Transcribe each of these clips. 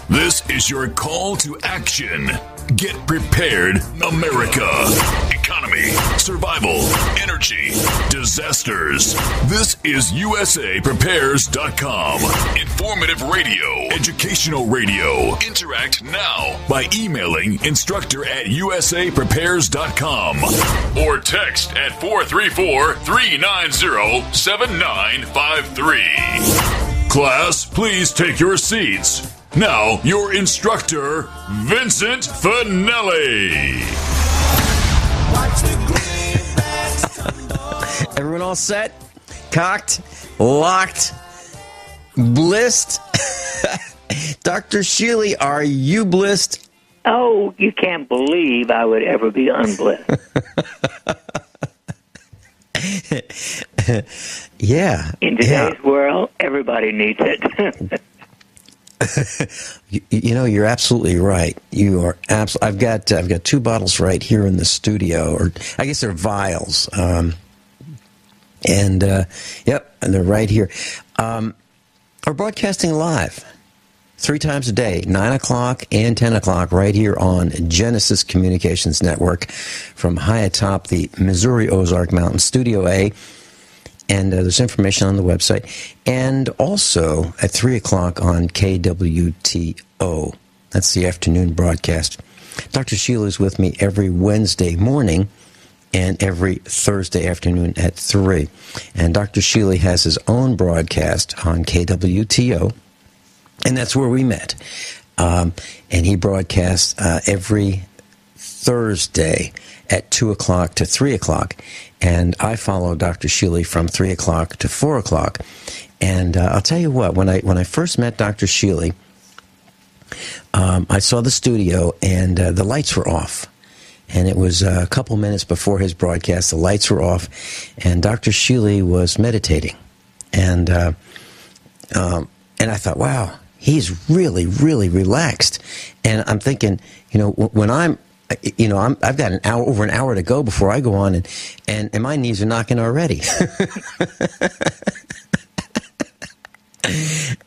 This is your call to action. Get prepared, America. Economy, survival, energy, disasters. This is USAPrepares.com. Informative radio, educational radio. Interact now by emailing instructor@USAPrepares.com or text at 434-390-7953. Class, please take your seats. Now, your instructor, Vincent Finelli. Everyone all set? Cocked? Locked? Blissed? Dr. Shealy, are you blissed? Oh, you can't believe I would ever be unblissed. Yeah. In today's world, everybody needs it. You know, you're absolutely right. You are absolutely. I've got 2 bottles right here in the studio, or I guess they're vials. And they're right here. We're broadcasting live 3 times a day, 9 o'clock and 10 o'clock, right here on Genesis Communications Network from high atop the Missouri Ozark Mountain, Studio A. And there's information on the website. And also at 3 o'clock on KWTO. That's the afternoon broadcast. Dr. Shealy is with me every Wednesday morning and every Thursday afternoon at 3. And Dr. Shealy has his own broadcast on KWTO. And that's where we met. And he broadcasts every Thursday at 2 o'clock to 3 o'clock. And I follow Dr. Shealy from 3 o'clock to 4 o'clock. And I'll tell you what, when I first met Dr. Shealy, I saw the studio and the lights were off. And it was a couple minutes before his broadcast. The lights were off. And Dr. Shealy was meditating. And I thought, wow, he's really, really relaxed. And I'm thinking, you know, when I've got over an hour to go before I go on, and my knees are knocking already.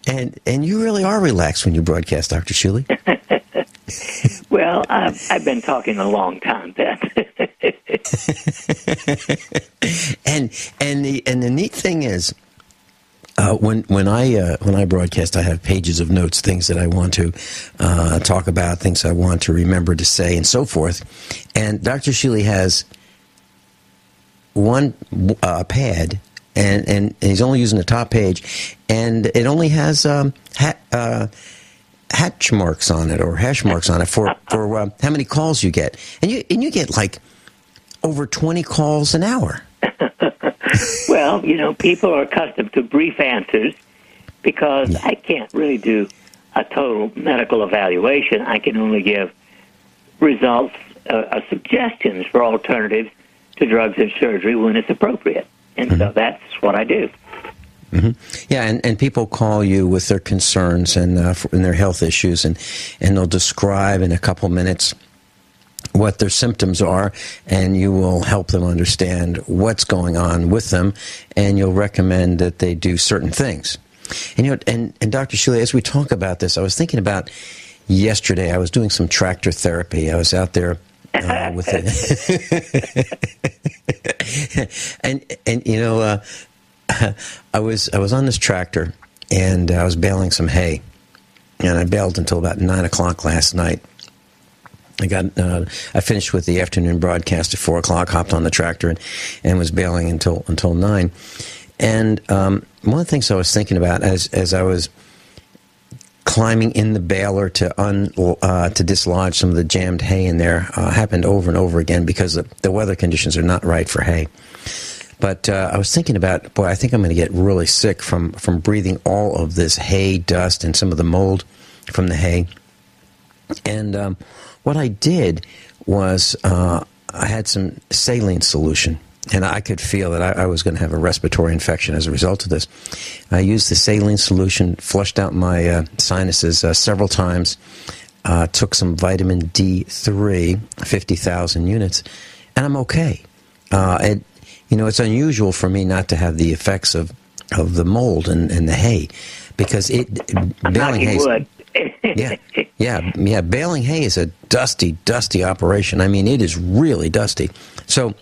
and you really are relaxed when you broadcast, Dr. Shealy. Well, I've been talking a long time, Ben. and the neat thing is, when I broadcast, I have pages of notes, things that I want to talk about, things I want to remember to say, and so forth. And Dr. Shealy has one pad, and he's only using the top page, and it only has hatch marks on it, or hash marks on it for how many calls you get, and you get like over 20 calls an hour. Well, you know, people are accustomed to brief answers because I can't really do a total medical evaluation. I can only give results, suggestions for alternatives to drugs and surgery when it's appropriate. And so that's what I do. Mm-hmm. Yeah, and people call you with their concerns and their health issues, and they'll describe in a couple minutes what their symptoms are, and you will help them understand what's going on with them, and you'll recommend that they do certain things. And you know, and Dr. Shealy, as we talk about this, I was thinking about yesterday. I was doing some tractor therapy. I was out there with it, and you know, I was on this tractor, and I was baling some hay, and I baled until about 9 o'clock last night. I finished with the afternoon broadcast at 4 o'clock, hopped on the tractor, and was baling until 9. And one of the things I was thinking about as I was climbing in the baler to dislodge some of the jammed hay in there happened over and over again because the weather conditions are not right for hay. But I was thinking about, boy, I think I'm going to get really sick from breathing all of this hay dust and some of the mold from the hay. And what I did was I had some saline solution, and I could feel that I was going to have a respiratory infection as a result of this. I used the saline solution, flushed out my sinuses several times, took some vitamin D3, 50,000 units, and I'm okay. It's unusual for me not to have the effects of the mold and the hay, because baling hay. Yeah. Baling hay is a dusty operation. I mean, it is really dusty. So,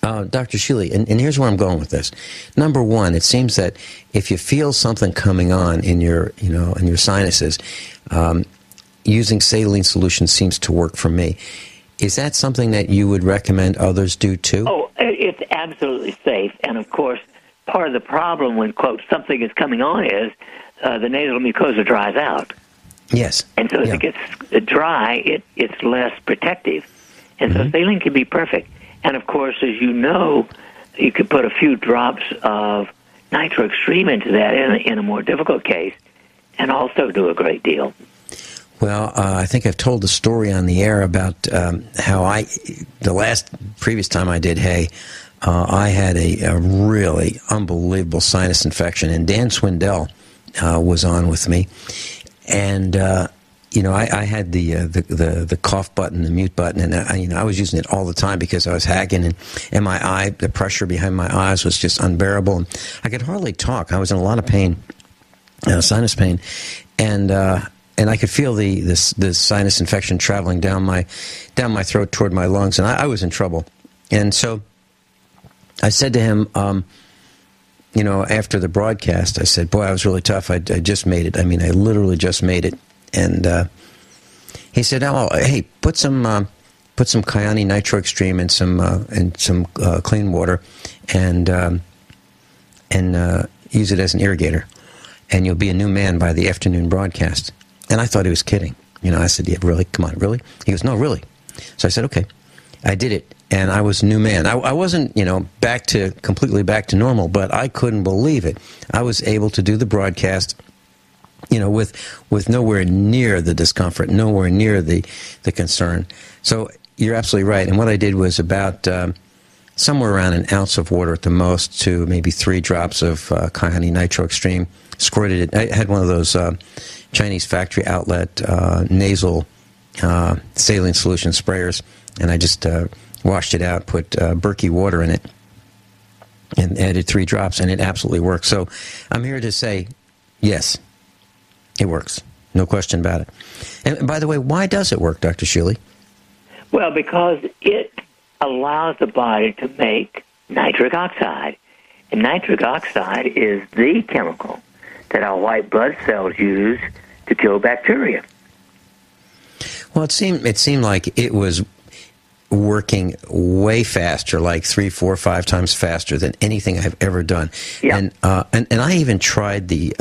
Dr. Shealy, and here's where I'm going with this. Number one, it seems that if you feel something coming on in your sinuses, using saline solution seems to work for me. Is that something that you would recommend others do too? Oh, it's absolutely safe. And of course, part of the problem when, quote, something is coming on is the nasal mucosa dries out. Yes. And so if it gets dry, it's less protective. And so saline can be perfect. And of course, as you know, you could put a few drops of nitro extreme into that in a more difficult case and also do a great deal. Well, I think I've told the story on the air about how the previous time I did hay, I had a really unbelievable sinus infection, and Dan Swindell was on with me, and I had the cough button, the mute button, and I was using it all the time because I was hacking, and the pressure behind my eyes was just unbearable, and I could hardly talk. I was in a lot of pain, sinus pain, and I could feel the sinus infection traveling down my throat toward my lungs, and I was in trouble. And so I said to him, after the broadcast, I said, "Boy, I was really tough. I just made it. I mean, I literally just made it." And he said, "Oh, hey, put some Kyani Nitro Extreme and some clean water, and use it as an irrigator, and you'll be a new man by the afternoon broadcast." And I thought he was kidding. I said, "Yeah, really? Come on, really?" He goes, "No, really." So I said, "Okay." I did it, and I was a new man. I wasn't, completely back to normal, but I couldn't believe it. I was able to do the broadcast, with nowhere near the discomfort, nowhere near the concern. So you're absolutely right. And what I did was about somewhere around an ounce of water at the most to maybe 3 drops of Kyani Nitro Extreme, squirted it. I had one of those Chinese factory outlet nasal saline solution sprayers, and I just washed it out, put Berkey water in it, and added 3 drops, and it absolutely works. So I'm here to say, yes, it works. No question about it. And by the way, why does it work, Dr. Shealy? Well, because it allows the body to make nitric oxide. And nitric oxide is the chemical that our white blood cells use to kill bacteria. Well, it seemed like it was working way faster, like 3, 4, 5 times faster than anything I've ever done. Yeah. And I even tried the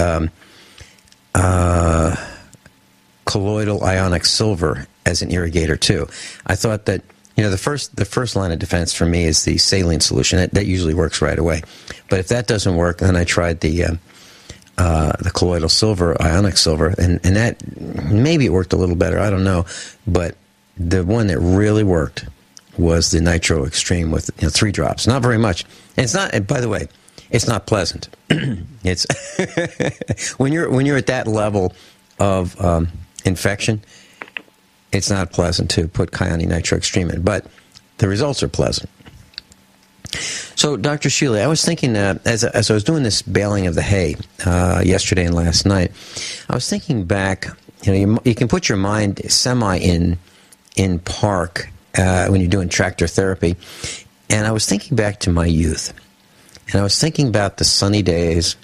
colloidal ionic silver as an irrigator too. I thought that the first line of defense for me is the saline solution. That usually works right away. But if that doesn't work, then I tried the colloidal silver, ionic silver, and that maybe it worked a little better. I don't know, but the one that really worked was the Nitro Extreme with 3 drops. Not very much. And it's not. And by the way, it's not pleasant. It's when you're at that level of infection, it's not pleasant to put Kyani Nitro Extreme in, but the results are pleasant. So, Dr. Shealy, I was thinking, as I was doing this baling of the hay yesterday and last night, I was thinking back, you can put your mind semi in park when you're doing tractor therapy, and I was thinking back to my youth, and I was thinking about the sunny days,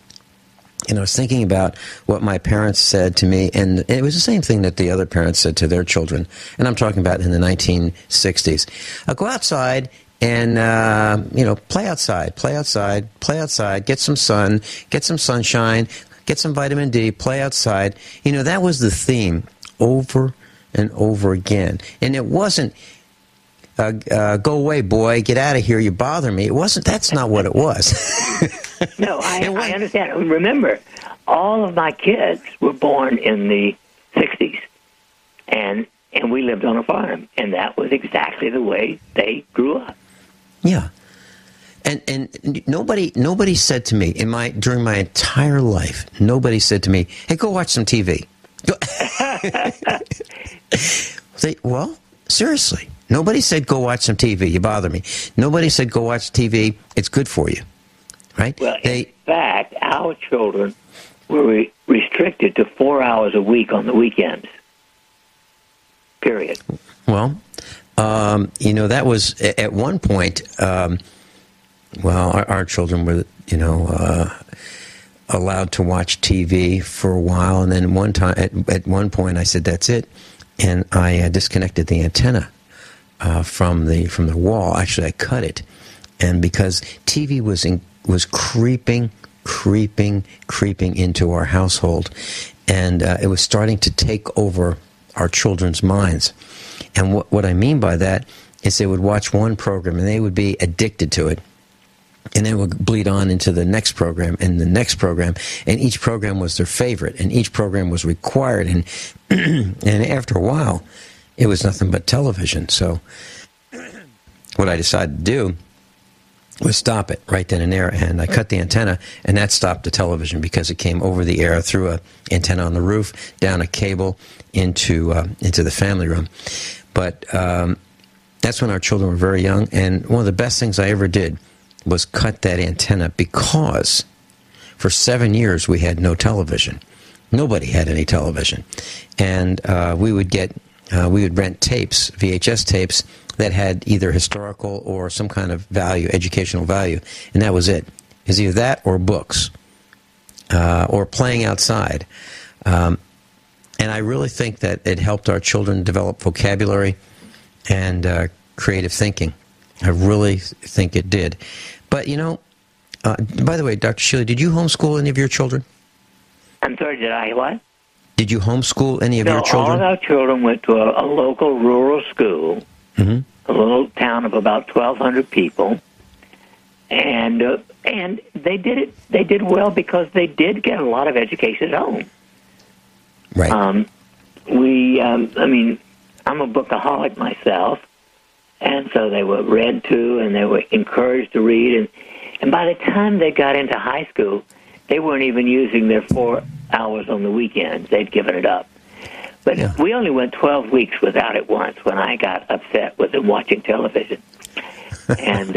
and I was thinking about what my parents said to me, and it was the same thing that the other parents said to their children, and I'm talking about in the 1960s. Go outside and, play outside, get some sun, get some sunshine, get some vitamin D, play outside. That was the theme over and over again. And it wasn't, go away, boy, get out of here, you bother me. It wasn't, that's not what it was. No, I understand. Remember, all of my kids were born in the 60s, and we lived on a farm, and that was exactly the way they grew up. Yeah. And nobody said to me during my entire life, nobody said to me, "Hey, go watch some TV." Well, seriously, nobody said go watch some TV. You bother me. Nobody said go watch TV. It's good for you, right? Well, in fact, our children were restricted to 4 hours a week on the weekends. Period. Well, that was at one point. Our children were, allowed to watch TV for a while, and then at one point, I said, "That's it," and I disconnected the antenna from the wall. Actually, I cut it, and because TV was creeping into our household, and it was starting to take over our children's minds. And what I mean by that is they would watch one program and they would be addicted to it, and then it would bleed on into the next program and the next program, and each program was their favorite, and each program was required, and and after a while, it was nothing but television. So what I decided to do was stop it right then and there, and I cut the antenna, and that stopped the television because it came over the air through a antenna on the roof, down a cable into the family room. But that's when our children were very young, and one of the best things I ever did was cut that antenna, because for 7 years we had no television. Nobody had any television, and we would rent tapes, VHS tapes, that had either historical or some kind of value, educational value, and that was it. It was either that or books, or playing outside. And I really think that it helped our children develop vocabulary and creative thinking. I really think it did. But, by the way, Dr. Shealy, did you homeschool any of your children? I'm sorry, did I what? Did you homeschool any of your children? All of our children went to a local rural school, mm-hmm. a little town of about 1,200 people, and they did it. They did well because they did get a lot of education at home. Right. I'm a bookaholic myself, and so they were read to, and they were encouraged to read, and by the time they got into high school, they weren't even using their 4 hours on the weekends. They'd given it up. But we only went 12 weeks without it once when I got upset with them watching television. And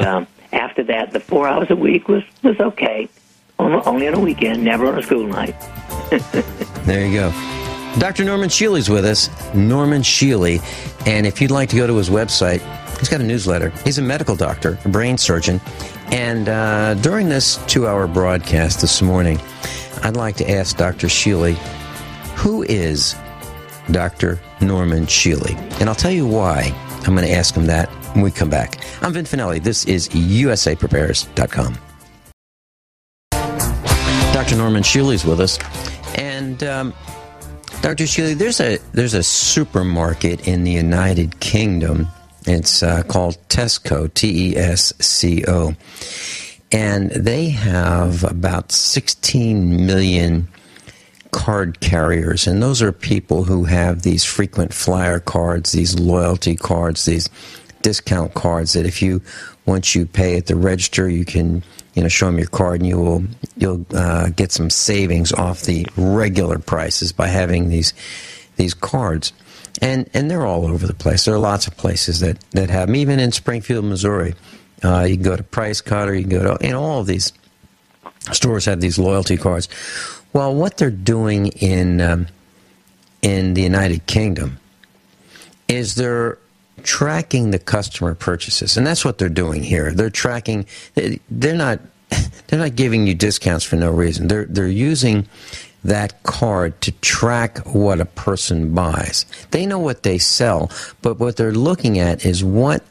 after that, the 4 hours a week was okay. Only on a weekend, never on a school night. There you go. Dr. Norman Shealy's with us, Norman Shealy. And if you'd like to go to his website, he's got a newsletter. He's a medical doctor, a brain surgeon. And during this 2-hour broadcast this morning, I'd like to ask Dr. Shealy, who is Dr. Norman Shealy? And I'll tell you why I'm going to ask him that when we come back. I'm Vincent Finelli. This is USAPrepares.com. Dr. Norman Shealy's with us. And Dr. Shealy, there's a supermarket in the United Kingdom. It's called Tesco, Tesco. And they have about 16 million card carriers. And those are people who have these frequent flyer cards, these loyalty cards, these discount cards that once you pay at the register, you can show them your card, and you'll get some savings off the regular prices by having these cards. And they're all over the place. There are lots of places that have them. Even in Springfield, Missouri, you can go to Price Cutter. You can go to all of these stores have these loyalty cards. Well, what they're doing in the United Kingdom is they're tracking the customer purchases, and that's what they're doing here. They're tracking. They're not giving you discounts for no reason. They're using that card to track what a person buys. They know what they sell, but what they're looking at is what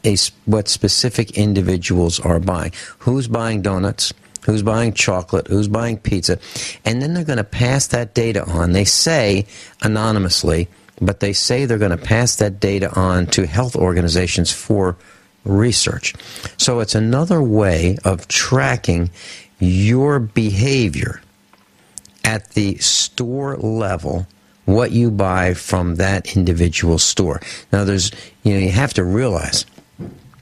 specific individuals are buying. Who's buying donuts? Who's buying chocolate? Who's buying pizza? And then they're going to pass that data on. They say anonymously, but they say they're going to pass that data on to health organizations for research. So it's another way of tracking your behavior at the store level, what you buy from that individual store. Now, you have to realize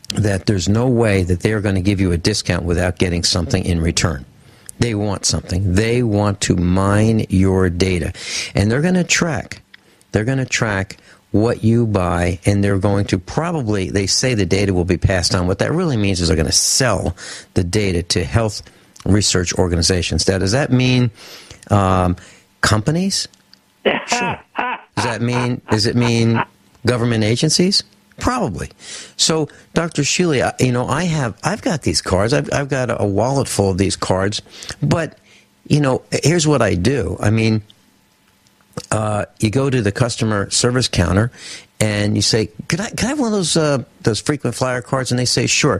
that there's no way that they're going to give you a discount without getting something in return. They want something. They want to mine your data, and they're going to track. They're going to track what you buy, and they're going to probably, they say the data will be passed on. What that really means is they're going to sell the data to health research organizations. Now, does that mean Companies? Sure. Does it mean government agencies? Probably. So, Dr. Shealy, I've got these cards. I've got a wallet full of these cards. But, here's what I do. I mean, you go to the customer service counter and you say, "Could I have one of those frequent flyer cards?" And they say, "Sure.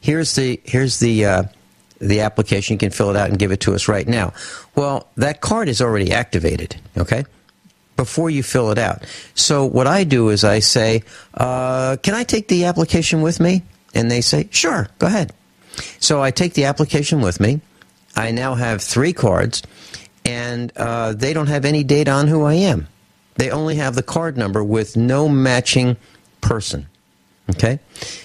Here's the application. You can fill it out and give it to us right now." Well, that card is already activated. Okay. Before you fill it out. So what I do is I say, "Can I take the application with me?" And they say, "Sure, go ahead." So I take the application with me. I now have 3 cards, and they don't have any data on who I am. They only have the card number with no matching person. Okay?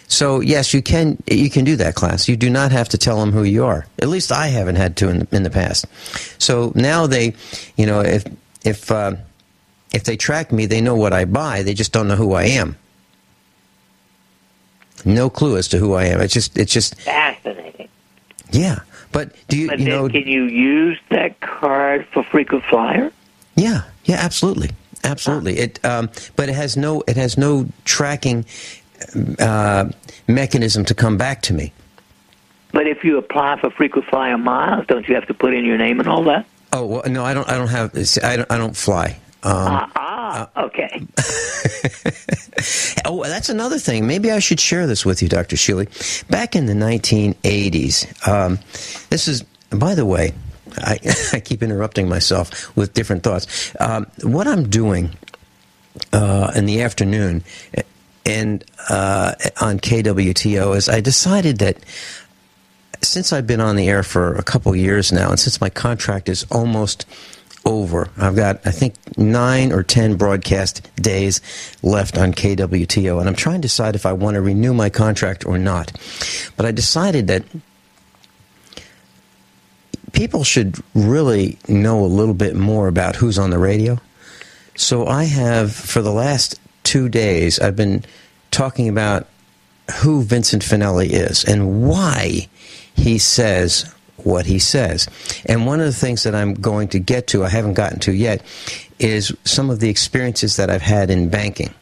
So yes, you can do that, class. You do not have to tell them who you are. At least I haven't had to in the past. So now they, if they track me, they know what I buy. They just don't know who I am. No clue as to who I am. It's just fascinating. Yeah, but can you use that card for frequent flyer? Yeah, absolutely. It, but it has no tracking mechanism to come back to me. But if you apply for frequent flyer miles, don't you have to put in your name and all that? Oh well, no, I don't fly. Okay. Oh, that's another thing. Maybe I should share this with you, Dr. Shealy. Back in the 1980s, this is, by the way, I keep interrupting myself with different thoughts. What I'm doing in the afternoon and on KWTO is I decided that since I've been on the air for a couple years now, and since my contract is almost over, I've got, I think, 9 or 10 broadcast days left on KWTO, and I'm trying to decide if I want to renew my contract or not. But I decided that people should really know a little bit more about who's on the radio. So I have, for the last 2 days, I've been talking about who Vincent Finelli is and why he says what he says. And one of the things that I'm going to get to, I haven't gotten to yet, is some of the experiences that I've had in banking.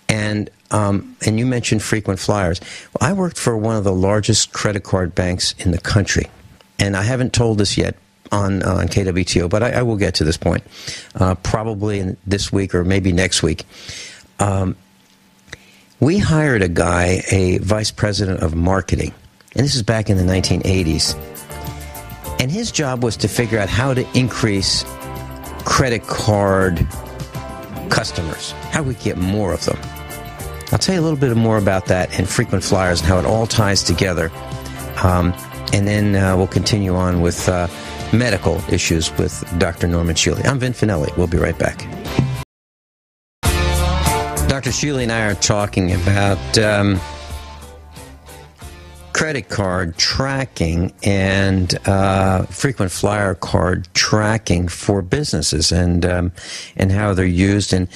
And you mentioned frequent flyers. Well, I worked for one of the largest credit card banks in the country. And I haven't told this yet on KWTO, but I will get to this point, probably this week or maybe next week. We hired a guy, a vice president of marketing, and this is back in the 1980s. And his job was to figure out how to increase credit card customers, how we get more of them. I'll tell you a little bit more about that and frequent flyers and how it all ties together. And then we'll continue on with medical issues with Dr. Norman Shealy. I'm Vin Finelli. We'll be right back. Dr. Shealy and I are talking about credit card tracking and frequent flyer card tracking for businesses and how they're used. And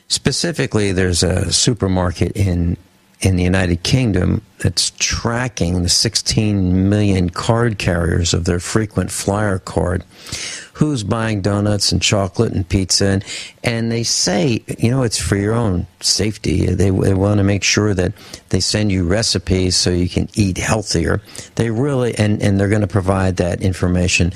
specifically, there's a supermarket in the United Kingdom that's tracking the 16 million card carriers of their frequent flyer card, who's buying donuts and chocolate and pizza, and they say, it's for your own safety. They want to make sure that they send you recipes so you can eat healthier. They really, and they're going to provide that information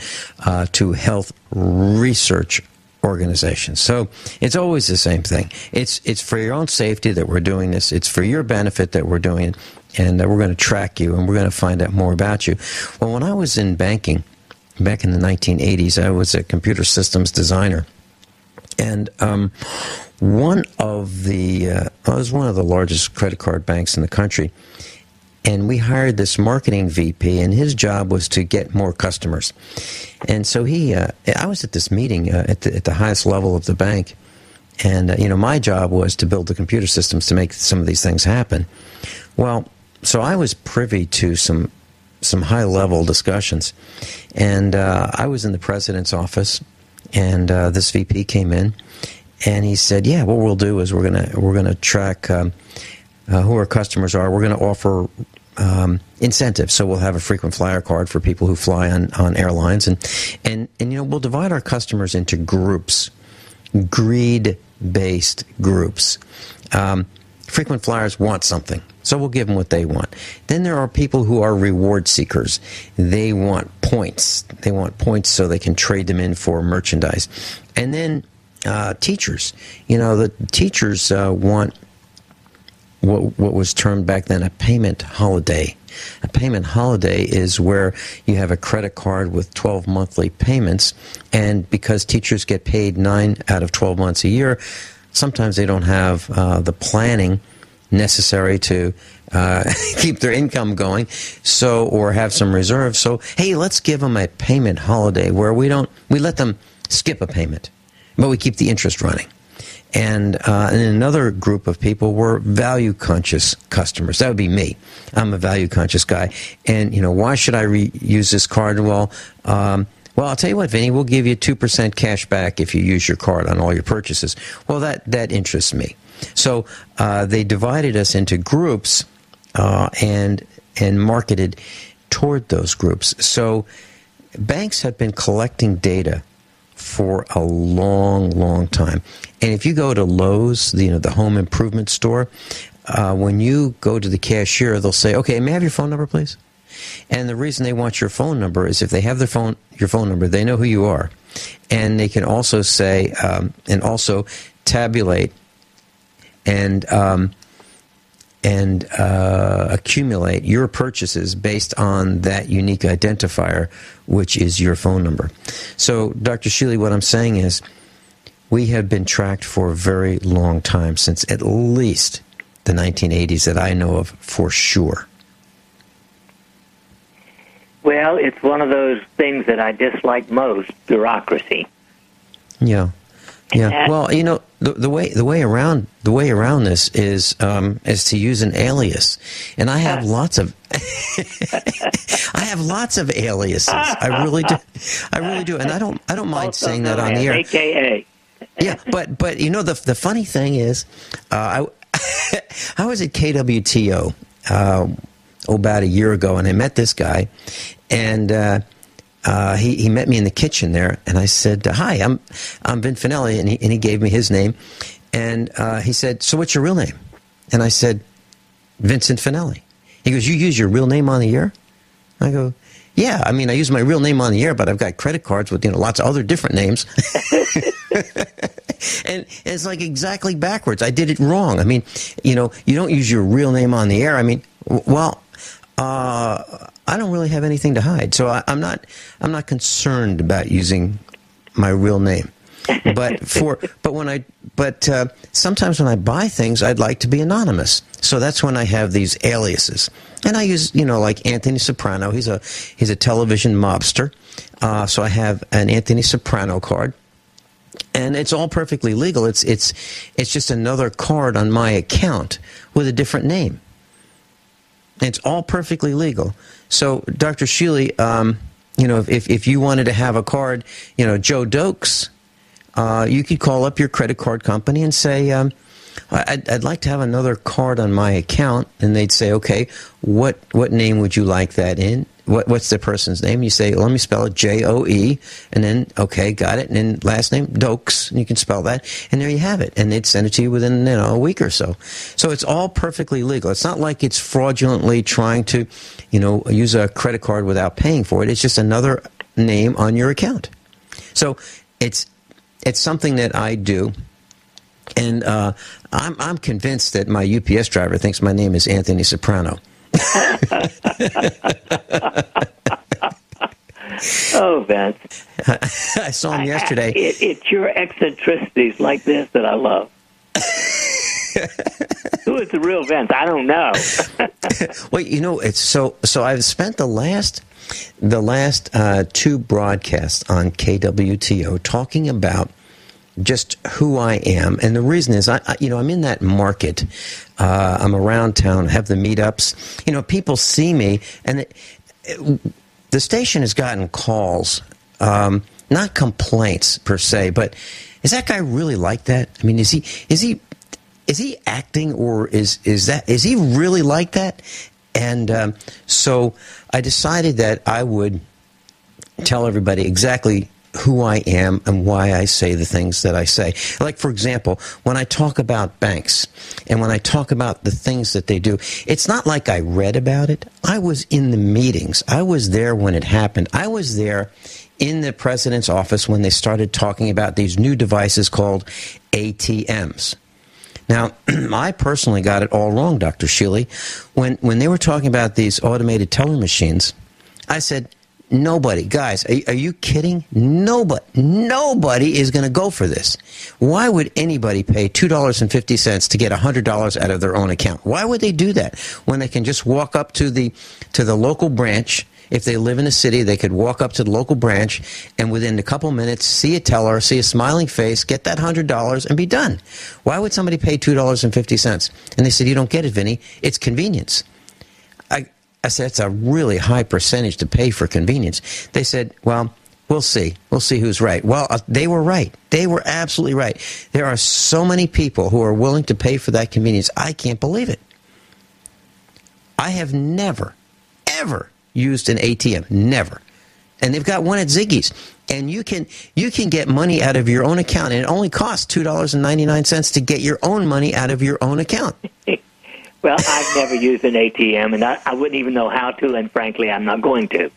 to health research organizations. So it's always the same thing. It's for your own safety that we're doing this. It's for your benefit that we're doing it, and we're going to track you, and we're going to find out more about you. Well, when I was in banking back in the 1980s, I was a computer systems designer, and I was one of the largest credit card banks in the country. And we hired this marketing VP, and his job was to get more customers. And so I was at this meeting at the highest level of the bank, and my job was to build the computer systems to make some of these things happen. Well, so I was privy to some high-level discussions, and I was in the president's office, and this VP came in, and he said, "Yeah, what we'll do is we're gonna track who our customers are. We're going to offer incentives. So we'll have a frequent flyer card for people who fly on airlines, and we'll divide our customers into groups, greed-based groups. Frequent flyers want something, so we'll give them what they want. Then there are people who are reward seekers. They want points. They want points so they can trade them in for merchandise. And then teachers. The teachers want what was termed back then a payment holiday. A payment holiday is where you have a credit card with 12 monthly payments, and because teachers get paid 9 out of 12 months a year, sometimes they don't have the planning necessary to keep their income going, or have some reserves. So, hey, let's give them a payment holiday where we let them skip a payment, but we keep the interest running. And another group of people were value-conscious customers. That would be me. I'm a value-conscious guy. And, why should I use this card? Well, I'll tell you what, Vinny, we'll give you 2% cash back if you use your card on all your purchases. Well, that interests me. So they divided us into groups and marketed toward those groups. So banks have been collecting data for a long, long time. And if you go to Lowe's, the home improvement store, when you go to the cashier, they'll say, "Okay, may I have your phone number, please?" And the reason they want your phone number is if they have your phone number, they know who you are, and they can also say and also tabulate and accumulate your purchases based on that unique identifier, which is your phone number. So, Dr. Shealy, what I'm saying is we have been tracked for a very long time, since at least the 1980s that I know of for sure. Well, it's one of those things that I dislike most, bureaucracy. Yeah. Yeah. Well, the way around this is to use an alias, and I have lots of aliases. I really do, and I don't mind saying that on the air. AKA. Yeah, but the funny thing is, I was at KWTO about a year ago, and I met this guy, and he met me in the kitchen there, and I said, "Hi, I'm Vincent Finelli," and he gave me his name, and he said, "So what's your real name?" And I said, "Vincent Finelli." He goes, "You use your real name on the air?" I go, "Yeah, I use my real name on the air, but I've got credit cards with lots of other different names." And it's like exactly backwards. I did it wrong. You don't use your real name on the air. I don't really have anything to hide, so I'm not concerned about using my real name. But sometimes when I buy things, I'd like to be anonymous. So that's when I have these aliases, and I use like Anthony Soprano. He's a television mobster, so I have an Anthony Soprano card, and it's all perfectly legal. It's just another card on my account with a different name. It's all perfectly legal. So, Dr. Shealy, if you wanted to have a card, Joe Dokes, you could call up your credit card company and say, I'd like to have another card on my account. And they'd say, okay, what name would you like that in? What's the person's name? You say, let me spell it Joe, and then, okay, got it. And then last name, Dokes, and you can spell that. And there you have it. And they'd send it to you within, a week or so. So it's all perfectly legal. It's not like it's fraudulently trying to, use a credit card without paying for it. It's just another name on your account. So it's something that I do. And I'm convinced that my UPS driver thinks my name is Anthony Soprano. Oh, Vince. I saw him yesterday. It's your eccentricities like this that I love. Who is the real Vince? I don't know. Well, it's so I've spent the last two broadcasts on KWTO talking about just who I am, and the reason is I'm in that market. I'm around town, have the meetups. People see me, and the station has gotten calls, not complaints per se, but is that guy really like that? Is he acting, or is he really like that? And so I decided that I would tell everybody exactly who I am and why I say the things that I say. Like, for example, when I talk about banks and when I talk about the things that they do, it's not like I read about it. I was in the meetings. I was there when it happened. I was there in the president's office when they started talking about these new devices called ATMs. Now, I personally got it all wrong, Dr. Shealy. When they were talking about these automated teller machines, I said, nobody, guys, are you kidding? Nobody is going to go for this. Why would anybody pay $2.50 to get $100 out of their own account? Why would they do that when they can just walk up to the local branch? If they live in a city, they could walk up to the local branch and within a couple minutes see a teller, see a smiling face, get that $100 and be done. Why would somebody pay $2.50? And they said, you don't get it, Vinny. It's convenience. I said, it's a really high percentage to pay for convenience. They said, well, we'll see. We'll see who's right. Well, they were right. They were absolutely right. There are so many people who are willing to pay for that convenience. I can't believe it. I have never, ever used an ATM. Never. And they've got one at Ziggy's. And you can get money out of your own account. And it only costs $2.99 to get your own money out of your own account. Well, I've never used an ATM, and I wouldn't even know how to, and frankly, I'm not going to.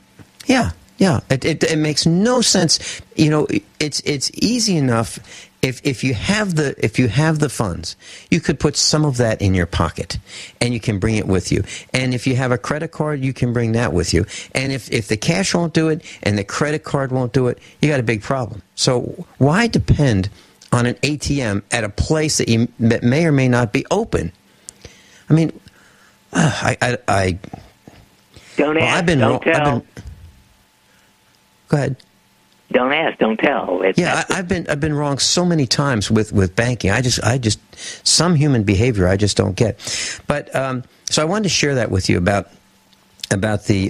Yeah. It makes no sense. You know, it's easy enough if you have the funds, you could put some of that in your pocket, and you can bring it with you. And if you have a credit card, you can bring that with you. And if the cash won't do it and the credit card won't do it, you got a big problem. So why depend on an ATM at a place that may or may not be open? I mean, I don't ask, don't tell. Go ahead. Don't ask, don't tell. I've been wrong so many times with banking. I just some human behavior I just don't get. But so I wanted to share that with you about the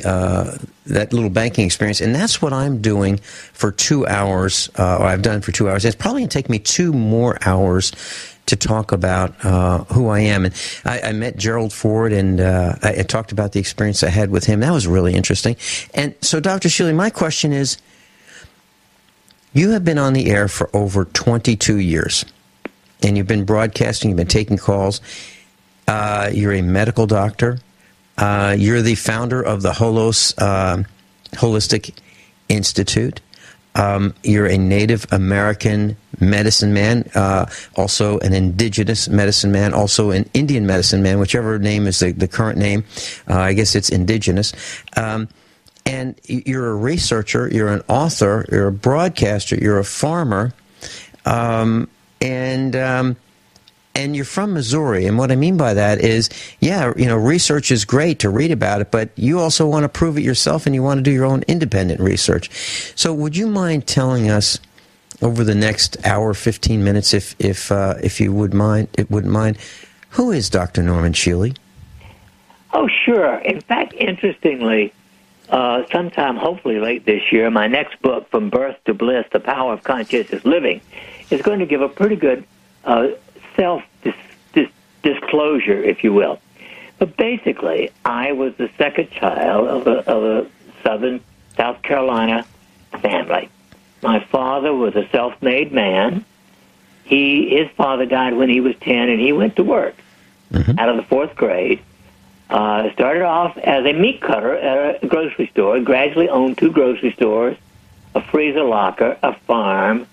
that little banking experience, and that's what I'm doing for 2 hours. Or I've done for 2 hours. It's probably going to take me 2 more hours to talk about who I am. And I met Gerald Ford, and I talked about the experience I had with him. That was really interesting. And so, Dr. Shealy, my question is, you have been on the air for over 22 years, and you've been broadcasting, you've been taking calls. You're a medical doctor. You're the founder of the Holistic Institute. You're a Native American medicine man, also an indigenous medicine man, also an Indian medicine man, whichever name is the current name. I guess it's indigenous. And you're a researcher, you're an author, you're a broadcaster, you're a farmer, and you're from Missouri. And what I mean by that is, research is great to read about it, but you also want to prove it yourself and you want to do your own independent research. So would you mind telling us over the next hour, 15 minutes, if you wouldn't mind, who is Dr. Norman Shealy? Oh, sure. In fact, interestingly, sometime hopefully late this year, my next book, From Birth to Bliss, The Power of Conscientious Living, is going to give a pretty good self-disclosure, if you will. But basically, I was the second child of a southern South Carolina family. My father was a self-made man. His father died when he was 10, and he went to work out of the 4th grade. Started off as a meat cutter at a grocery store, gradually owned 2 grocery stores, a freezer locker, a farm,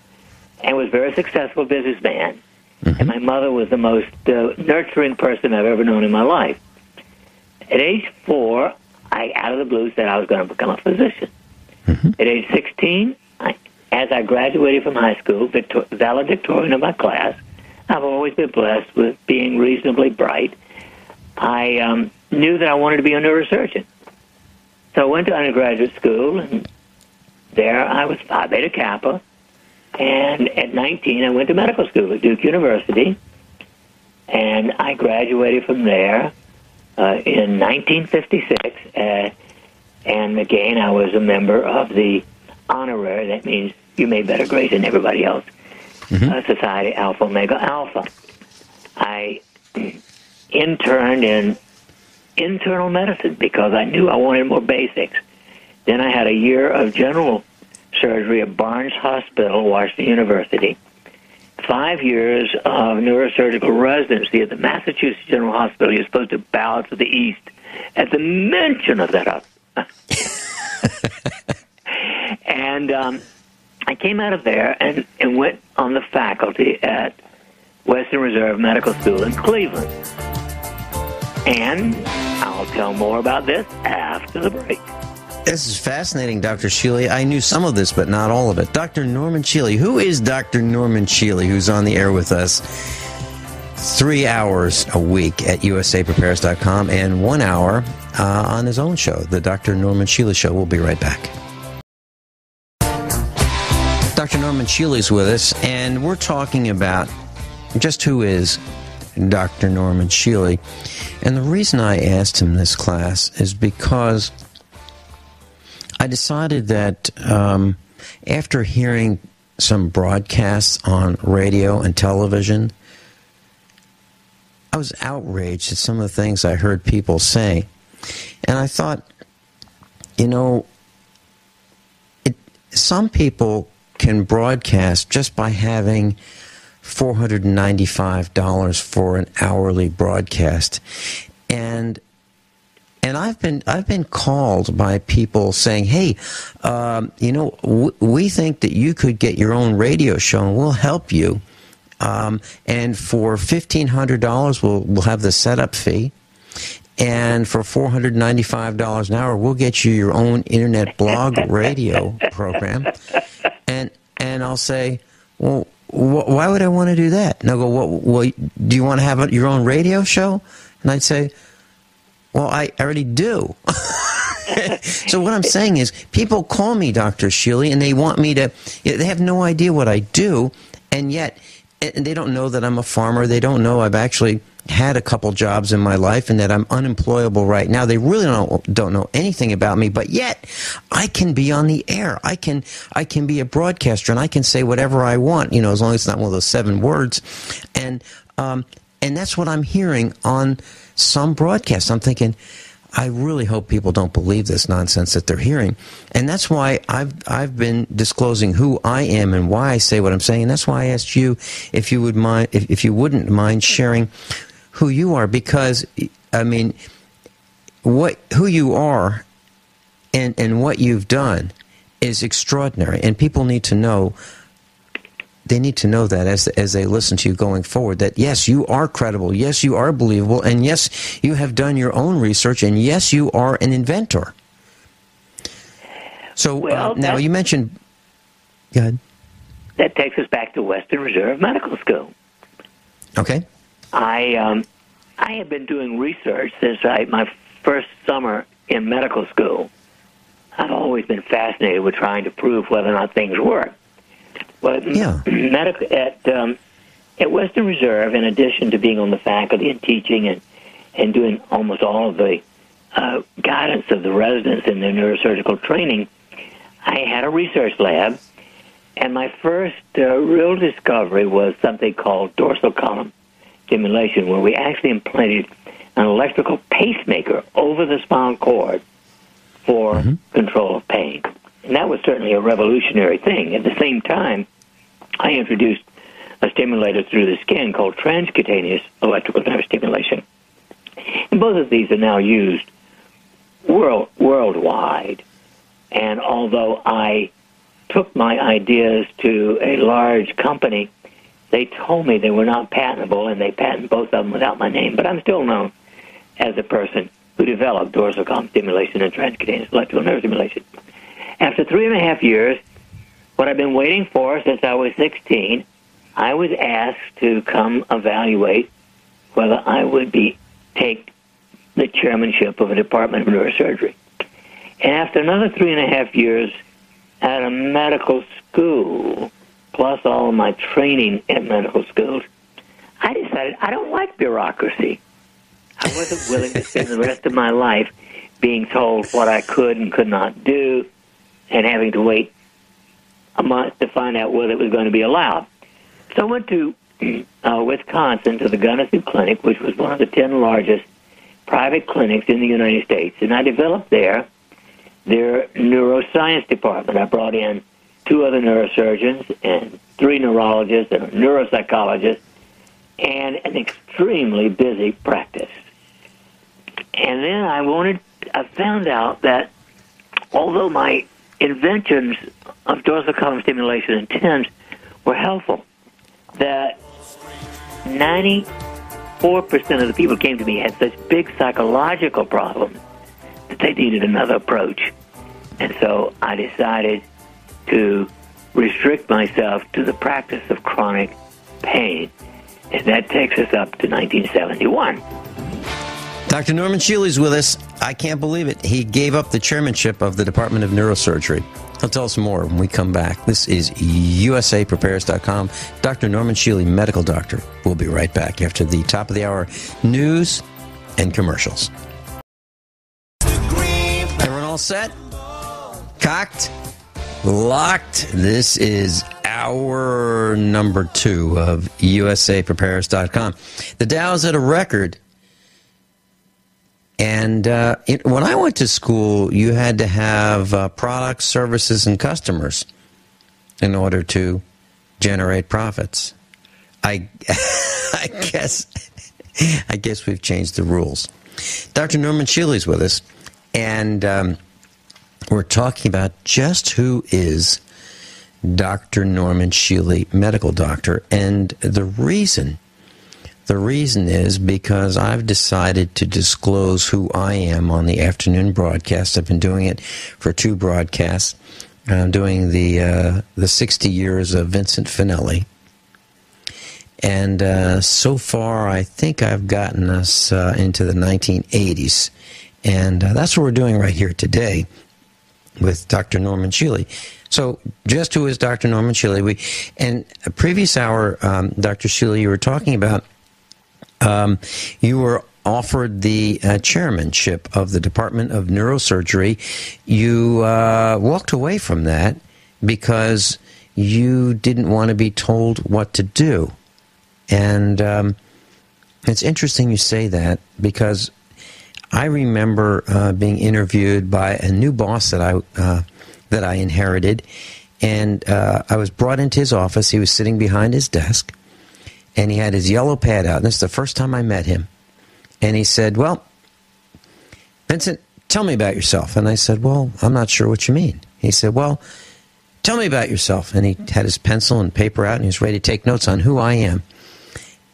and was a very successful businessman. And my mother was the most nurturing person I've ever known in my life. At age 4, I, out of the blue, said I was going to become a physician. At age 16, as I graduated from high school, valedictorian of my class, I've always been blessed with being reasonably bright. I knew that I wanted to be a neurosurgeon. So I went to undergraduate school, and there I was Phi Beta Kappa. And at 19, I went to medical school at Duke University, and I graduated from there in 1956. And again, I was a member of the honorary, that means you made better grades than everybody else, Society Alpha Omega Alpha. I interned in internal medicine because I knew I wanted more basics. Then I had a year of general surgery at Barnes Hospital, Washington University. 5 years of neurosurgical residency at the Massachusetts General Hospital. You're supposed to bow to the east at the mention of that. And I came out of there and went on the faculty at Western Reserve Medical School in Cleveland. And I'll tell more about this after the break. This is fascinating, Dr. Shealy. I knew some of this, but not all of it. Dr. Norman Shealy. Who is Dr. Norman Shealy, who's on the air with us 3 hours a week at usaprepares.com and 1 hour on his own show, the Dr. Norman Shealy Show? We'll be right back. Dr. Norman Shealy's with us, and we're talking about just who is Dr. Norman Shealy. And the reason I asked him this class is because I decided that after hearing some broadcasts on radio and television, I was outraged at some of the things I heard people say. And I thought, you know, some people can broadcast just by having $495 for an hourly broadcast. And I've been called by people saying, hey, you know, we think that you could get your own radio show and we'll help you. And for $1,500, we'll have the setup fee. And for $495 an hour, we'll get you your own internet blog radio program. And I'll say, well, why would I want to do that? And they'll go, well, do you want to have your own radio show? And I'd say, well, I already do. So what I'm saying is people call me Dr. Shealy and they want me to, they have no idea what I do, and yet they don't know that I'm a farmer. They don't know I've actually had a couple jobs in my life and that I'm unemployable right now. They really don't know anything about me, but yet I can be on the air. I can be a broadcaster and I can say whatever I want, you know, as long as it's not one of those 7 words. And that's what I'm hearing on some broadcasts. I'm thinking, I really hope people don't believe this nonsense that they're hearing. And that's why I've been disclosing who I am and why I say what I'm saying. And that's why I asked you if you wouldn't mind sharing who you are, because I mean, who you are and what you've done is extraordinary, and people need to know. They need to know that as they listen to you going forward, that yes, you are credible, yes, you are believable, and yes, you have done your own research, and yes, you are an inventor. So now you mentioned, go ahead. That takes us back to Western Reserve Medical School. Okay. I have been doing research since my first summer in medical school. I've always been fascinated with trying to prove whether or not things work. But yeah. At Western Reserve, in addition to being on the faculty and teaching and doing almost all of the guidance of the residents in their neurosurgical training, I had a research lab, and my first real discovery was something called dorsal column stimulation, where we actually implanted an electrical pacemaker over the spinal cord for control of pain. And that was certainly a revolutionary thing. At the same time, I introduced a stimulator through the skin called transcutaneous electrical nerve stimulation. And both of these are now used worldwide. And although I took my ideas to a large company, they told me they were not patentable, and they patent both of them without my name. But I'm still known as the person who developed dorsal column stimulation and transcutaneous electrical nerve stimulation. After 3.5 years, what I've been waiting for since I was 16, I was asked to come evaluate whether I would take the chairmanship of a department of neurosurgery. And after another 3.5 years at a medical school, plus all of my training at medical schools, I decided I don't like bureaucracy. I wasn't willing to spend the rest of my life being told what I could and could not do, and having to wait a month to find out whether it was going to be allowed. So I went to Wisconsin to the Gunnison Clinic, which was one of the 10 largest private clinics in the United States, and I developed their neuroscience department. I brought in 2 other neurosurgeons and 3 neurologists and a neuropsychologist, and an extremely busy practice. And then I found out that although my inventions of dorsal column stimulation and TENS were helpful, that 94% of the people who came to me had such big psychological problems that they needed another approach. And so I decided to restrict myself to the practice of chronic pain. And that takes us up to 1971. Dr. Norman Shealy's with us. I can't believe it. He gave up the chairmanship of the Department of Neurosurgery. He'll tell us more when we come back. This is USAPrepares.com. Dr. Norman Shealy, medical doctor. We'll be right back after the top of the hour news and commercials. Everyone all set? Cocked? Locked? This is hour number 2 of USAPrepares.com. The Dow's at a record. And when I went to school, you had to have products, services, and customers in order to generate profits. I guess we've changed the rules. Dr. Norman Shealy's with us, and we're talking about just who is Dr. Norman Shealy, medical doctor, and the reason is because I've decided to disclose who I am on the afternoon broadcast. I've been doing it for 2 broadcasts. I'm doing the 60 years of Vincent Finelli. And so far, I think I've gotten us into the 1980s. And that's what we're doing right here today with Dr. Norman Shealy. So just who is Dr. Norman Shealy? And a previous hour, Dr. Shealy, you were talking about you were offered the chairmanship of the Department of Neurosurgery. You walked away from that because you didn't want to be told what to do. And it's interesting you say that, because I remember being interviewed by a new boss that I inherited, and I was brought into his office. He was sitting behind his desk, and he had his yellow pad out. And this is the first time I met him. And he said, "Well, Vincent, tell me about yourself." And I said, "Well, I'm not sure what you mean." He said, "Well, tell me about yourself." And he had his pencil and paper out, and he was ready to take notes on who I am.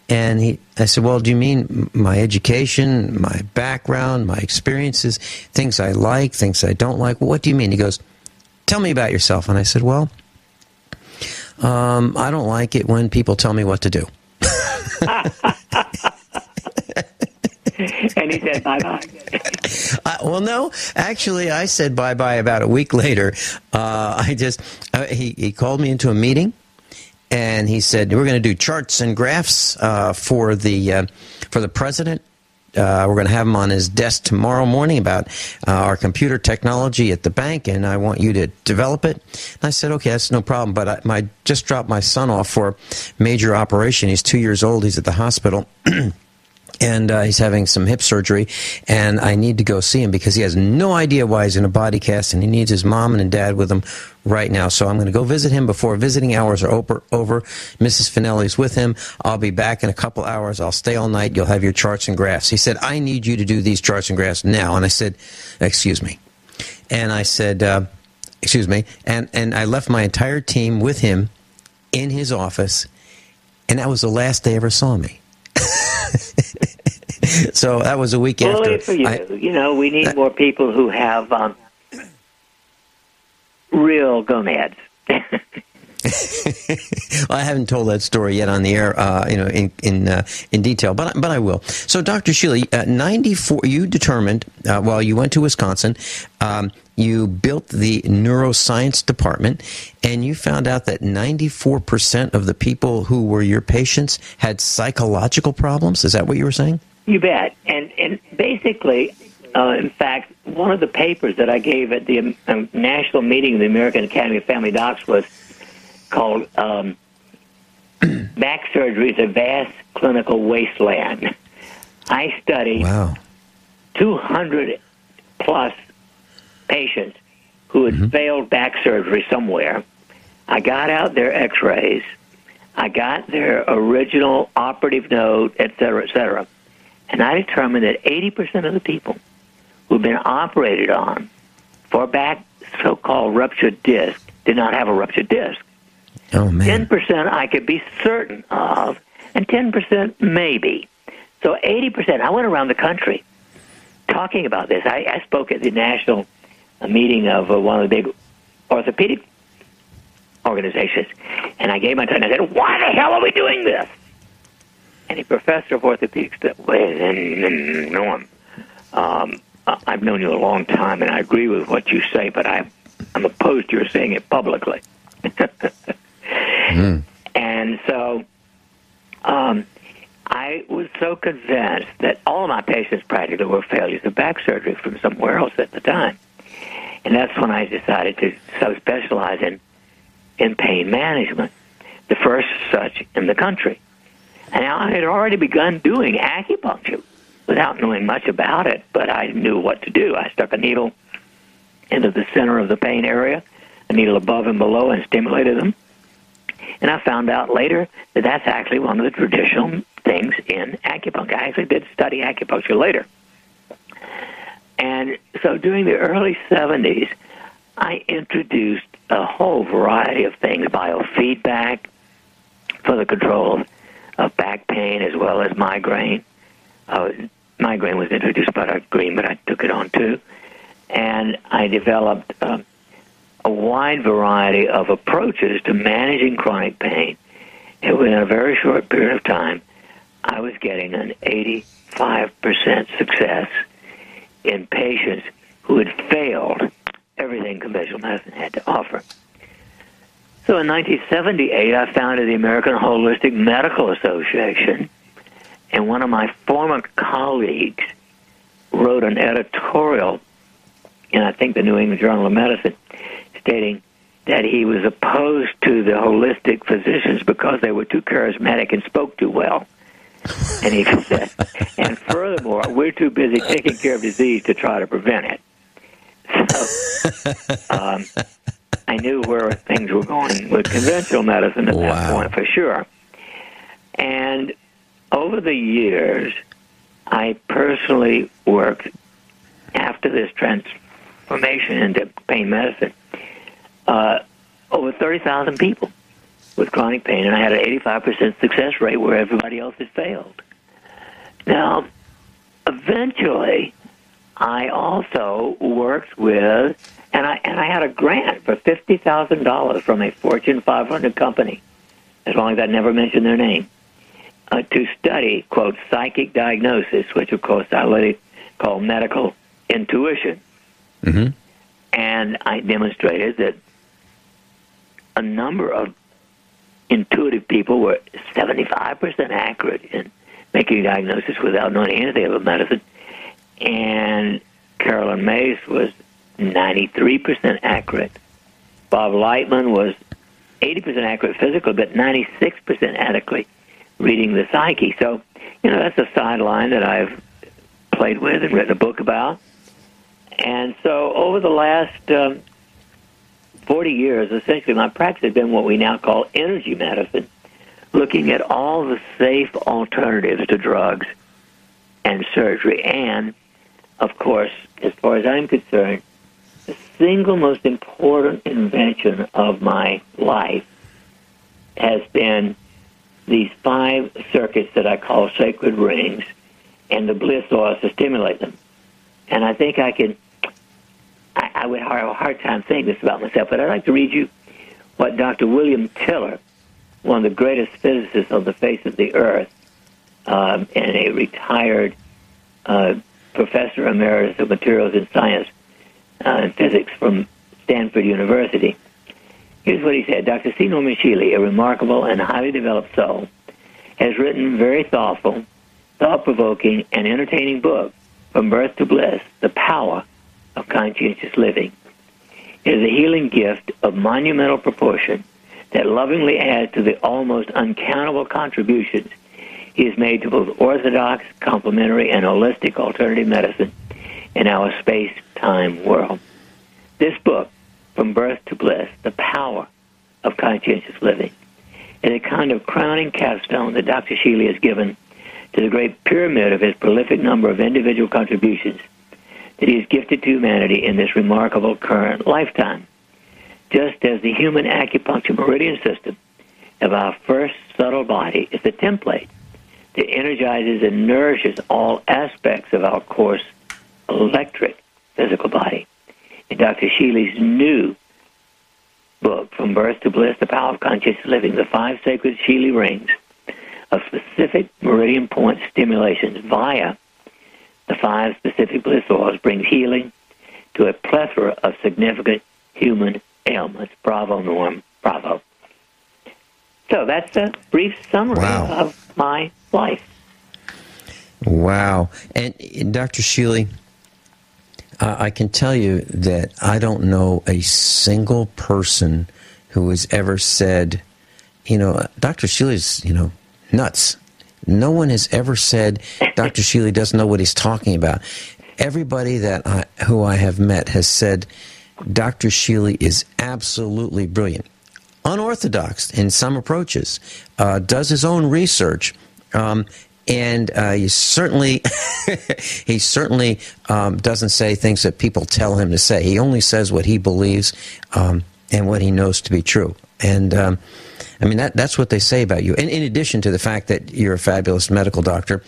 And I said, "Well, do you mean my education, my background, my experiences, things I like, things I don't like? What do you mean?" He goes, "Tell me about yourself." And I said, "Well, I don't like it when people tell me what to do." And he said bye-bye. Well, no, actually, I said bye-bye about a week later. He called me into a meeting, and he said, "We're going to do charts and graphs for the president. We're going to have him on his desk tomorrow morning about our computer technology at the bank, and I want you to develop it." And I said, "Okay, that's no problem, but I just dropped my son off for a major operation. He's 2 years old. He's at the hospital." And he's having some hip surgery, and I need to go see him because he has no idea why he's in a body cast, and he needs his mom and dad with him right now. So I'm going to go visit him before visiting hours are over. Mrs. Finelli's with him. I'll be back in a couple hours. I'll stay all night. You'll have your charts and graphs. He said, "I need you to do these charts and graphs now." And I said, "Excuse me." And I said, "Excuse me." And I left my entire team with him in his office, and that was the last they ever saw me. So that was a week after. For you. We need more people who have real gonads. Well, I haven't told that story yet on the air, in detail, but I will. So, Dr. Shealy, 94. You determined while you went to Wisconsin, you built the neuroscience department, and you found out that 94% of the people who were your patients had psychological problems. Is that what you were saying? You bet. And basically, in fact, one of the papers that I gave at the national meeting of the American Academy of Family Docs was called "Back Surgery is a Vast Clinical Wasteland." I studied 200-plus patients who had failed back surgery somewhere. I got out their x-rays. I got their original operative note, et cetera, and I determined that 80% of the people who've been operated on for back so-called ruptured disc did not have a ruptured disc. Oh, man. 10% I could be certain of, and 10% maybe. So 80%, I went around the country talking about this. I spoke at the national meeting of one of the big orthopedic organizations, and I gave my time. I said, why the hell are we doing this? And a professor of orthopedics said, well, Norm, I've known you a long time, and I agree with what you say, but I'm opposed to your saying it publicly. And so I was so convinced that all of my patients practically were failures of back surgery from somewhere else at the time. And that's when I decided to specialize in pain management, the first such in the country. And I had already begun doing acupuncture without knowing much about it, but I knew what to do. I stuck a needle into the center of the pain area, a needle above and below, and stimulated them. And I found out later that that's actually one of the traditional things in acupuncture. I actually did study acupuncture later. And so during the early 70s, I introduced a whole variety of things, biofeedback for the control of back pain as well as migraine. Migraine was introduced by Dr. Green, but I took it on too. And I developed a wide variety of approaches to managing chronic pain. And within a very short period of time, I was getting an 85% success in patients who had failed everything conventional medicine had to offer. So in 1978, I founded the American Holistic Medical Association, and one of my former colleagues wrote an editorial in, I think, the New England Journal of Medicine, stating that he was opposed to the holistic physicians because they were too charismatic and spoke too well. And he said, and furthermore, we're too busy taking care of disease to try to prevent it. So I knew where things were going with conventional medicine at that point for sure. And over the years, I personally worked after this transformation into pain medicine, over 30,000 people with chronic pain, and I had an 85% success rate where everybody else had failed. Now, eventually, I also worked with, and I had a grant for $50,000 from a Fortune 500 company, as long as I never mentioned their name, to study, quote, psychic diagnosis, which, of course, I later call medical intuition. Mm-hmm. And I demonstrated that a number of intuitive people were 75% accurate in making a diagnosis without knowing anything about medicine. And Carolyn Mace was 93% accurate. Bob Lightman was 80% accurate physically, but 96% adequately reading the psyche. So, that's a sideline that I've played with and written a book about. And so over the last 40 years, essentially, my practice has been what we now call energy medicine, looking at all the safe alternatives to drugs and surgery. And, of course, as far as I'm concerned, the single most important invention of my life has been these 5 circuits that I call sacred rings and the bliss oils to stimulate them. And I think I would have a hard time saying this about myself, but I'd like to read you what Dr. William Tiller, one of the greatest physicists on the face of the earth, and a retired professor emeritus of materials and science and physics from Stanford University. Here's what he said. Dr. C. Norman Shealy, a remarkable and highly developed soul, has written very thoughtful, thought-provoking, and entertaining book, From Birth to Bliss, The Power of Conscientious Living. It is a healing gift of monumental proportion that lovingly adds to the almost uncountable contributions he has made to both orthodox, complementary, and holistic alternative medicine in our space-time world. This book, From Birth to Bliss, The Power of Conscientious Living, is a kind of crowning capstone that Dr. Shealy has given to the great pyramid of his prolific number of individual contributions that he has gifted to humanity in this remarkable current lifetime. Just as the human acupuncture meridian system of our first subtle body is the template that energizes and nourishes all aspects of our coarse electric physical body. In Dr. Shealy's new book, From Birth to Bliss, The Power of Conscious Living, the 5 sacred Shealy rings of specific meridian point stimulations via the 5 specific bliss oils brings healing to a plethora of significant human ailments. Bravo, Norm. Bravo. So that's a brief summary of my life. Wow. And Dr. Shealy, I can tell you that I don't know a single person who has ever said, Dr. Shealy's, nuts. No one has ever said Dr. Shealy doesn't know what he's talking about. Everybody who I have met has said Dr. Shealy is absolutely brilliant. Unorthodox in some approaches, does his own research, and he certainly doesn't say things that people tell him to say. He only says what he believes and what he knows to be true. And that's what they say about you. And in addition to the fact that you're a fabulous medical doctor,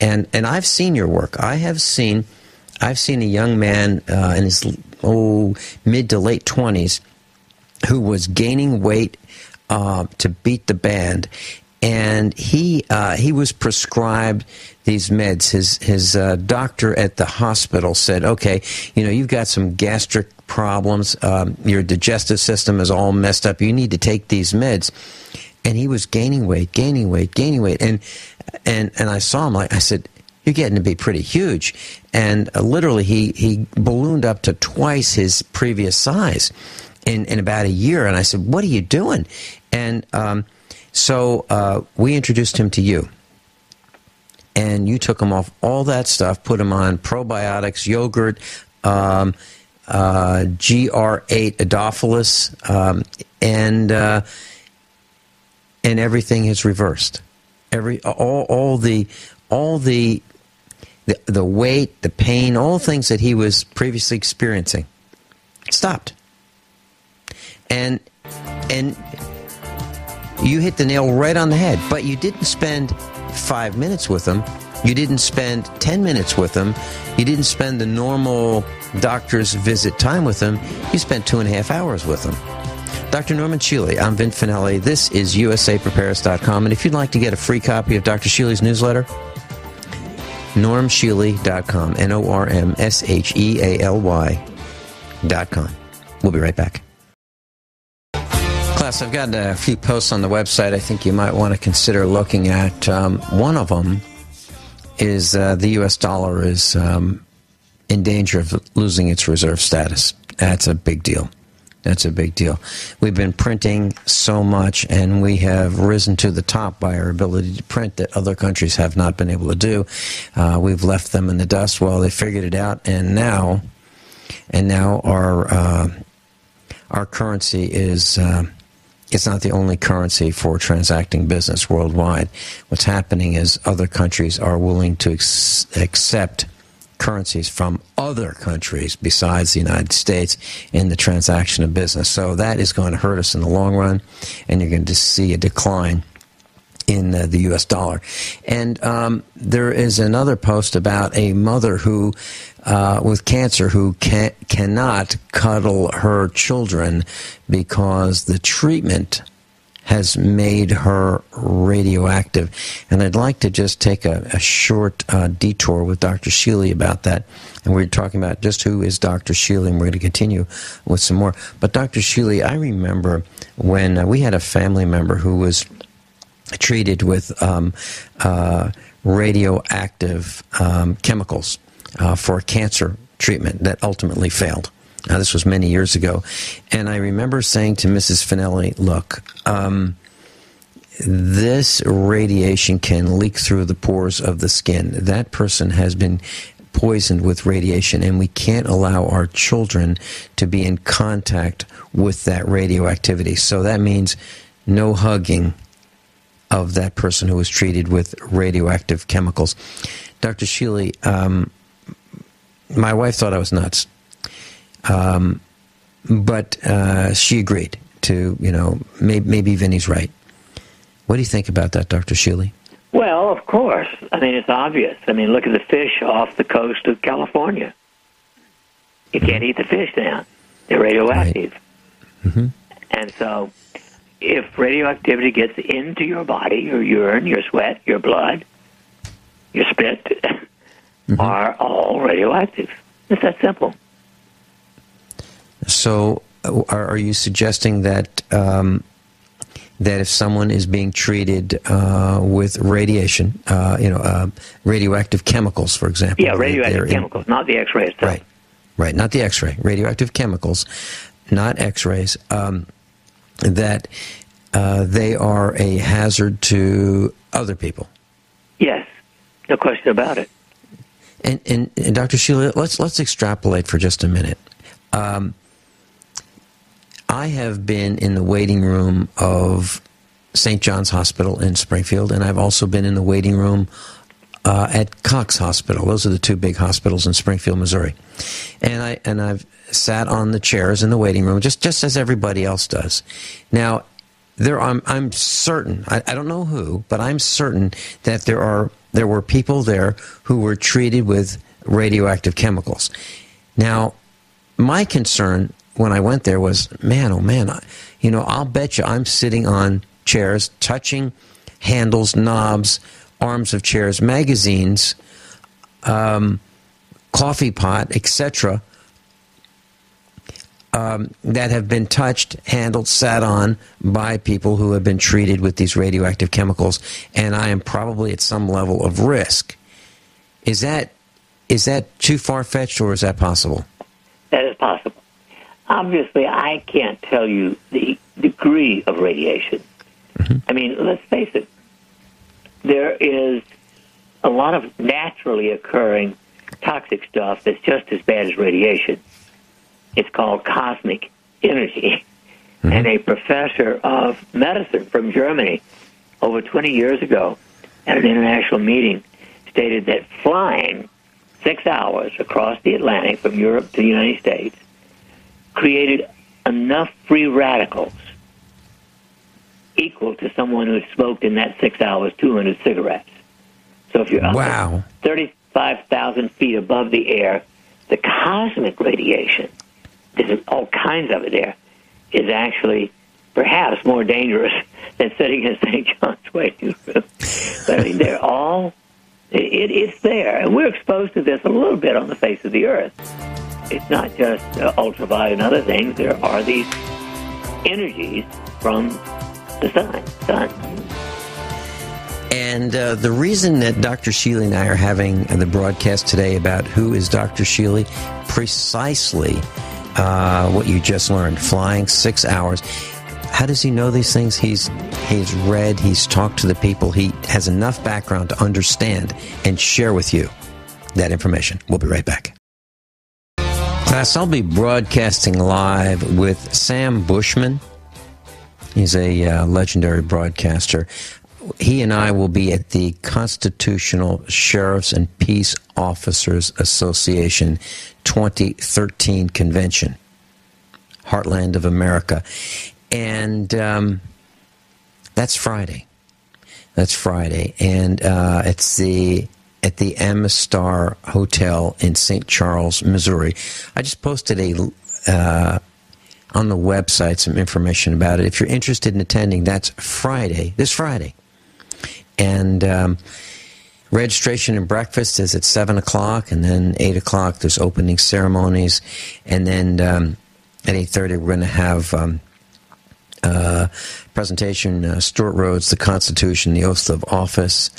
and I've seen your work. I've seen a young man in his mid to late 20s who was gaining weight to beat the band, and he was prescribed these meds. His doctor at the hospital said, "Okay, you've got some gastric problems. Your digestive system is all messed up. You need to take these meds." And he was gaining weight, and I saw him. I said, "You're getting to be pretty huge," and literally he ballooned up to twice his previous size in about a year. And I said, "What are you doing?" And so we introduced him to you. And you took him off all that stuff, put him on probiotics, yogurt, GR8 Adophilus, and everything is reversed. All the weight, the pain, all things that he was previously experiencing stopped. And you hit the nail right on the head, but you didn't spend 5 minutes with him. You didn't spend 10 minutes with him. You didn't spend the normal doctor's visit time with him. You spent 2.5 hours with him. Dr. Norman Shealy, I'm Vin Finelli. This is USAPrepares.com. And if you'd like to get a free copy of Dr. Shealy's newsletter, normshealy.com, normshealy.com. We'll be right back. Class, I've got a few posts on the website I think you might want to consider looking at. One of them is the U.S. dollar is in danger of losing its reserve status. That's a big deal. That's a big deal. We've been printing so much, and we have risen to the top by our ability to print that other countries have not been able to do. We've left them in the dust while they figured it out, and now our currency is it's not the only currency for transacting business worldwide. What's happening is other countries are willing to accept currencies from other countries besides the United States in the transaction of business. So that is going to hurt us in the long run, and you're going to see a decline in the U.S. dollar. And there is another post about a mother who, with cancer, who cannot cuddle her children because the treatment has made her radioactive. And I'd like to just take a short detour with Dr. Shealy about that. And we're talking about just who is Dr. Shealy, and we're going to continue with some more. But Dr. Shealy, I remember when we had a family member who was treated with radioactive chemicals for cancer treatment that ultimately failed. Now, this was many years ago. And I remember saying to Mrs. Finelli, look, this radiation can leak through the pores of the skin. That person has been poisoned with radiation, and we can't allow our children to be in contact with that radioactivity. So that means no hugging of that person who was treated with radioactive chemicals. Dr. Shealy, my wife thought I was nuts, but she agreed to, maybe Vinny's right. What do you think about that, Dr. Shealy? Well, of course. I mean, it's obvious. I mean, look at the fish off the coast of California. You can't eat the fish now. They're radioactive. Right. Mm-hmm. And so if radioactivity gets into your body, your urine, your sweat, your blood, your spit, are all radioactive. It's that simple. So are you suggesting that that if someone is being treated with radiation, radioactive chemicals, for example. Yeah, radioactive chemicals, not the X-rays. Right, not the X-ray. Radioactive chemicals, not X-rays, that they are a hazard to other people. Yes, no question about it. And Dr. Shealy, let's extrapolate for just a minute. I have been in the waiting room of St. John's Hospital in Springfield, and I've also been in the waiting room at Cox Hospital. Those are the two big hospitals in Springfield, Missouri. And I've sat on the chairs in the waiting room, just as everybody else does. Now, I'm certain, I don't know who, but I'm certain that there were people there who were treated with radioactive chemicals. Now, my concern when I went there was, man, oh man, I'll bet you I'm sitting on chairs, touching handles, knobs, arms of chairs, magazines, coffee pot, etc., that have been touched, handled, sat on by people who have been treated with these radioactive chemicals, and I am probably at some level of risk. Is that too far-fetched, or is that possible? That is possible. Obviously, I can't tell you the degree of radiation. Mm-hmm. I mean, let's face it. There is a lot of naturally occurring toxic stuff that's just as bad as radiation. It's called cosmic energy. Mm-hmm. And a professor of medicine from Germany over 20 years ago at an international meeting stated that flying 6 hours across the Atlantic from Europe to the United States created enough free radicals equal to someone who smoked in that 6 hours 200 cigarettes. So if you're up 35,000 feet above the air, the cosmic radiation, there's all kinds of it there, is actually perhaps more dangerous than sitting in St. John's waiting room. But I mean, they're all, it's there. And we're exposed to this a little bit on the face of the earth. It's not just ultraviolet and other things. There are these energies from the sun. And the reason that Dr. Shealy and I are having the broadcast today about who is Dr. Shealy, precisely what you just learned, flying 6 hours. How does he know these things? He's read, he's talked to the people, he has enough background to understand and share with you that information. We'll be right back. Class, I'll be broadcasting live with Sam Bushman. He's a legendary broadcaster. He and I will be at the Constitutional Sheriffs and Peace Officers Association 2013 convention, Heartland of America. And that's Friday. And it's at the Amistar Hotel in St. Charles, Missouri. I just posted on the website some information about it. If you're interested in attending, that's this Friday. And registration and breakfast is at 7 o'clock, and then 8 o'clock there's opening ceremonies, and then at 8:30 we're going to have presentation, Stuart Rhodes, the Constitution, the Oath of Office.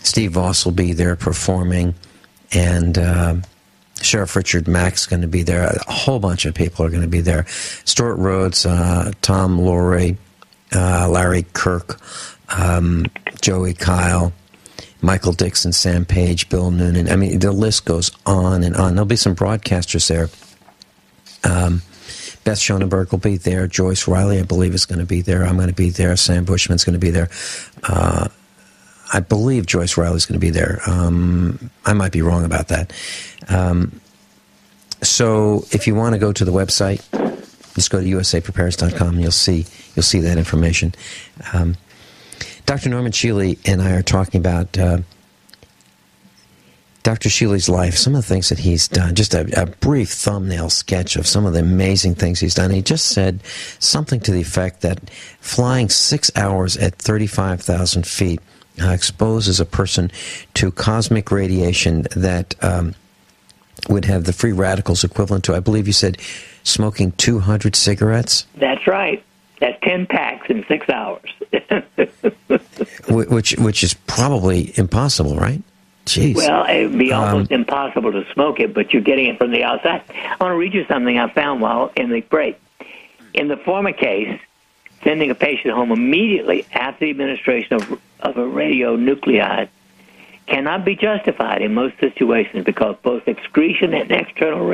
Steve Voss will be there performing, and Sheriff Richard Mack's going to be there. A whole bunch of people are going to be there. Stuart Rhodes, Tom Laurie, Larry Kirk, Joey Kyle, Michael Dixon, Sam Page, Bill Noonan. I mean, the list goes on and on. There'll be some broadcasters there. Beth Schoenberg will be there. Joyce Riley, I believe, is going to be there. I'm going to be there. Sam Bushman's going to be there. I believe Joyce Riley's going to be there. I might be wrong about that. So if you want to go to the website, just go to usaprepares.com and you'll see that information. Dr. Norman Shealy and I are talking about Dr. Shealy's life, some of the things that he's done, just a brief thumbnail sketch of some of the amazing things he's done. He just said something to the effect that flying 6 hours at 35,000 feet exposes a person to cosmic radiation that would have the free radicals equivalent to, I believe you said, smoking 200 cigarettes? That's right. That's 10 packs in 6 hours. which is probably impossible, right? Jeez. Well, it would be almost impossible to smoke it, but you're getting it from the outside. I want to read you something I found while in the break. In the former case, sending a patient home immediately after the administration of a radionuclide cannot be justified in most situations because both excretion and external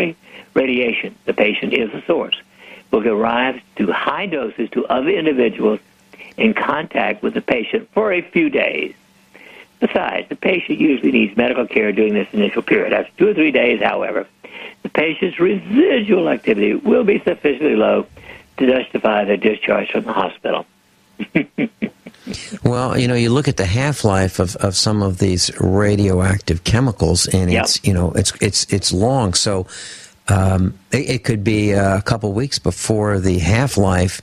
radiation, the patient is the source, will give rise to high doses to other individuals in contact with the patient for a few days. Besides, the patient usually needs medical care during this initial period. After 2 or 3 days, however, the patient's residual activity will be sufficiently low to justify their discharge from the hospital. Well, you look at the half-life of some of these radioactive chemicals, and it's long. So it could be a couple weeks before the half-life,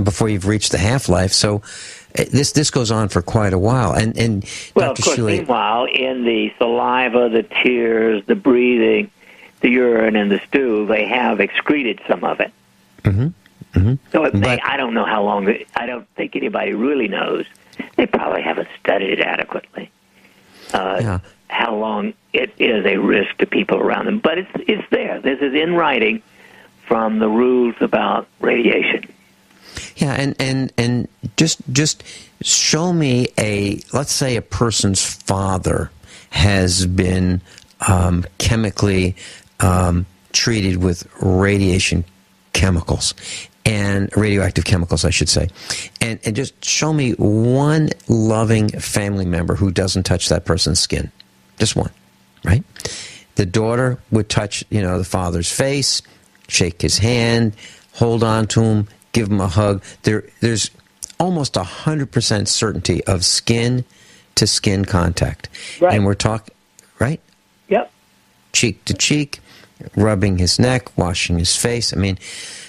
before you've reached the half-life. So this goes on for quite a while. And well, Dr. of course, Shealy, meanwhile, in the saliva, the tears, the breathing, the urine, and the stool, they have excreted some of it. Mm-hmm. Mm-hmm. So I don't know how long. I don't think anybody really knows. They probably haven't studied it adequately. How long it is a risk to people around them, but it's there. This is in writing from the rules about radiation. Yeah, and just show me let's say a person's father has been chemically treated with radiation chemicals, and radioactive chemicals, I should say. And just show me one loving family member who doesn't touch that person's skin. Just one, right? The daughter would touch, the father's face, shake his hand, hold on to him, give him a hug. There's almost 100% certainty of skin-to-skin contact. Right. And we're talking, right? Yep. Cheek to cheek, rubbing his neck, washing his face. I mean,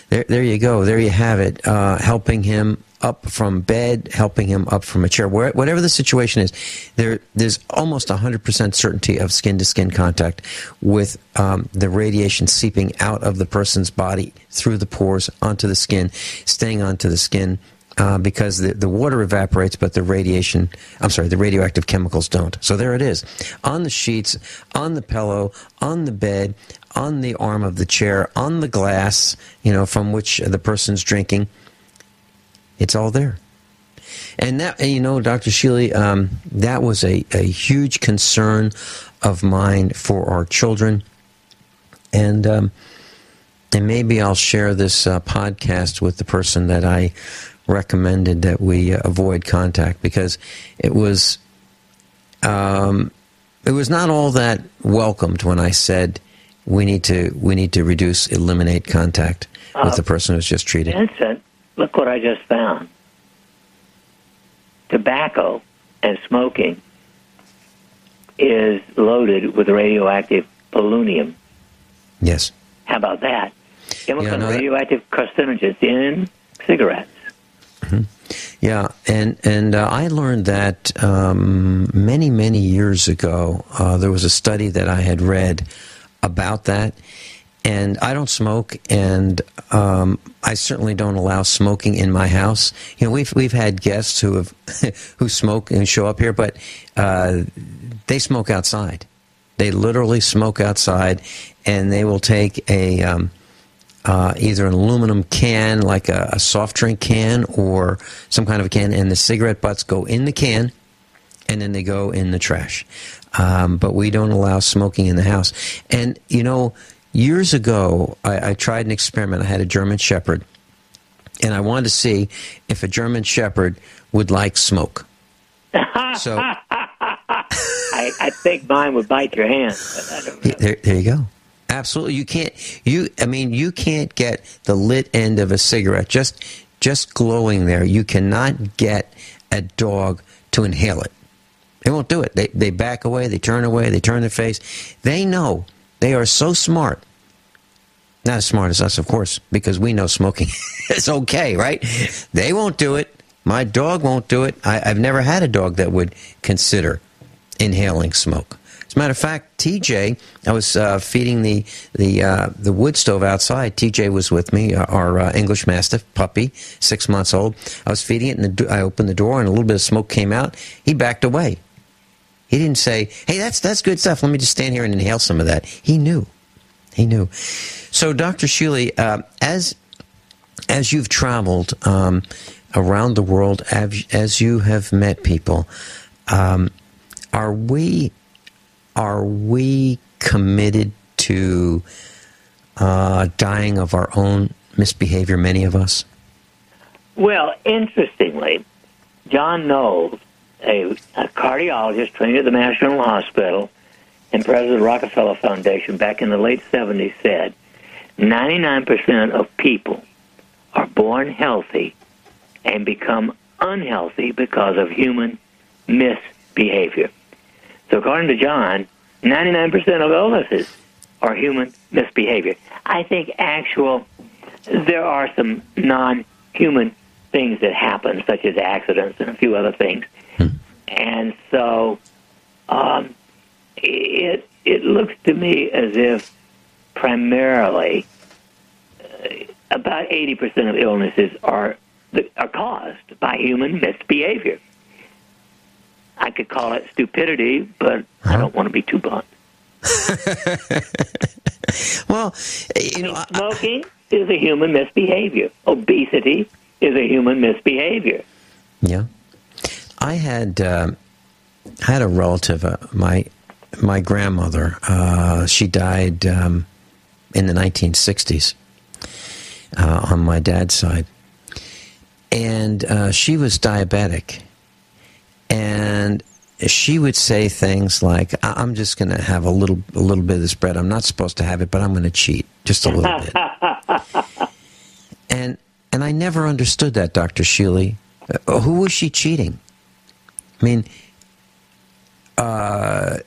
there you go. There you have it. Helping him up from bed, helping him up from a chair. Whatever the situation is, there's almost 100% certainty of skin-to-skin contact with the radiation seeping out of the person's body through the pores onto the skin, staying onto the skin because the water evaporates, but the radioactive chemicals don't. So there it is. On the sheets, on the pillow, on the bed, on the arm of the chair, on the glass, from which the person's drinking. It's all there. And that, Dr. Shealy, that was a huge concern of mine for our children. And maybe I'll share this podcast with the person that I recommended that we avoid contact, because it was not all that welcomed when I said we need to eliminate contact with the person who's just treated. Vincent, look what I just found. Tobacco and smoking is loaded with radioactive polonium. Yes. How about that? Radioactive carcinogens in cigarettes. Mm-hmm. Yeah, and I learned that many, many years ago. There was a study that I had read about that, and I don't smoke, and I certainly don't allow smoking in my house. We've had guests who smoke and show up here, but they smoke outside. They literally smoke outside, and they will take either an aluminum can, like a soft drink can, or some kind of a can, and the cigarette butts go in the can, and then they go in the trash. But we don't allow smoking in the house. And, years ago, I tried an experiment. I had a German Shepherd, and I wanted to see if a German Shepherd would like smoke. So I think mine would bite your hand. But I don't know. There you go. Absolutely, you can't. You can't get the lit end of a cigarette just glowing there. You cannot get a dog to inhale it. They won't do it. They back away. They turn away. They turn their face. They know. They are so smart. Not as smart as us, of course, because we know smoking is okay, right? They won't do it. My dog won't do it. I've never had a dog that would consider inhaling smoke. As a matter of fact, TJ, I was feeding the wood stove outside. TJ was with me, our English Mastiff puppy, 6 months old. I was feeding it, and I opened the door, and a little bit of smoke came out. He backed away. He didn't say, "Hey, that's good stuff. Let me just stand here and inhale some of that." He knew. He knew. So, Dr. Shealy, as you've traveled around the world, as you have met people, are we committed to dying of our own misbehavior, many of us? Well, interestingly, John Knowles, a cardiologist trained at the Mass General Hospital and president of the Rockefeller Foundation back in the late 70s, said 99% of people are born healthy and become unhealthy because of human misbehavior. So according to John, 99% of illnesses are human misbehavior. I think there are some non-human things that happen, such as accidents and a few other things. And so it looks to me as if primarily about 80% of illnesses are caused by human misbehavior. I could call it stupidity, but I don't want to be too blunt. Well, smoking is a human misbehavior. Obesity is a human misbehavior. Yeah. I had a relative, my grandmother. She died in the 1960s on my dad's side, and she was diabetic. And she would say things like, "I'm just going to have a little bit of this bread. I'm not supposed to have it, but I'm going to cheat just a little bit." And I never understood that, Dr. Shealy. Who was she cheating? I mean,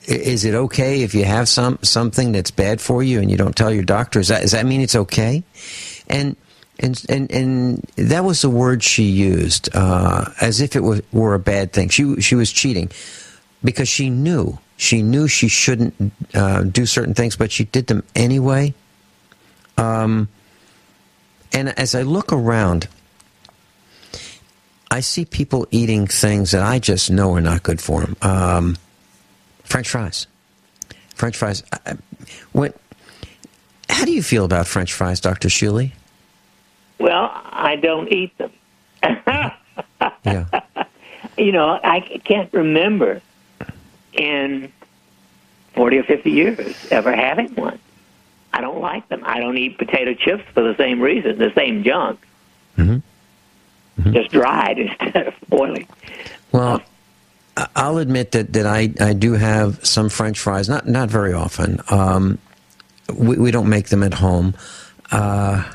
is it okay if you have something that's bad for you and you don't tell your doctor? Does that mean it's okay? And that was the word she used, as if it were a bad thing. She was cheating because she knew she shouldn't do certain things, but she did them anyway. And as I look around, I see people eating things that I just know are not good for them. French fries. How do you feel about French fries, Dr. Shealy? Well, I don't eat them. Yeah. I can't remember in 40 or 50 years ever having one. I don't like them. I don't eat potato chips for the same reason, the same junk. Mm-hmm. Mm-hmm. Just dried instead of boiling. Well, I'll admit that I do have some French fries, not very often. We don't make them at home. But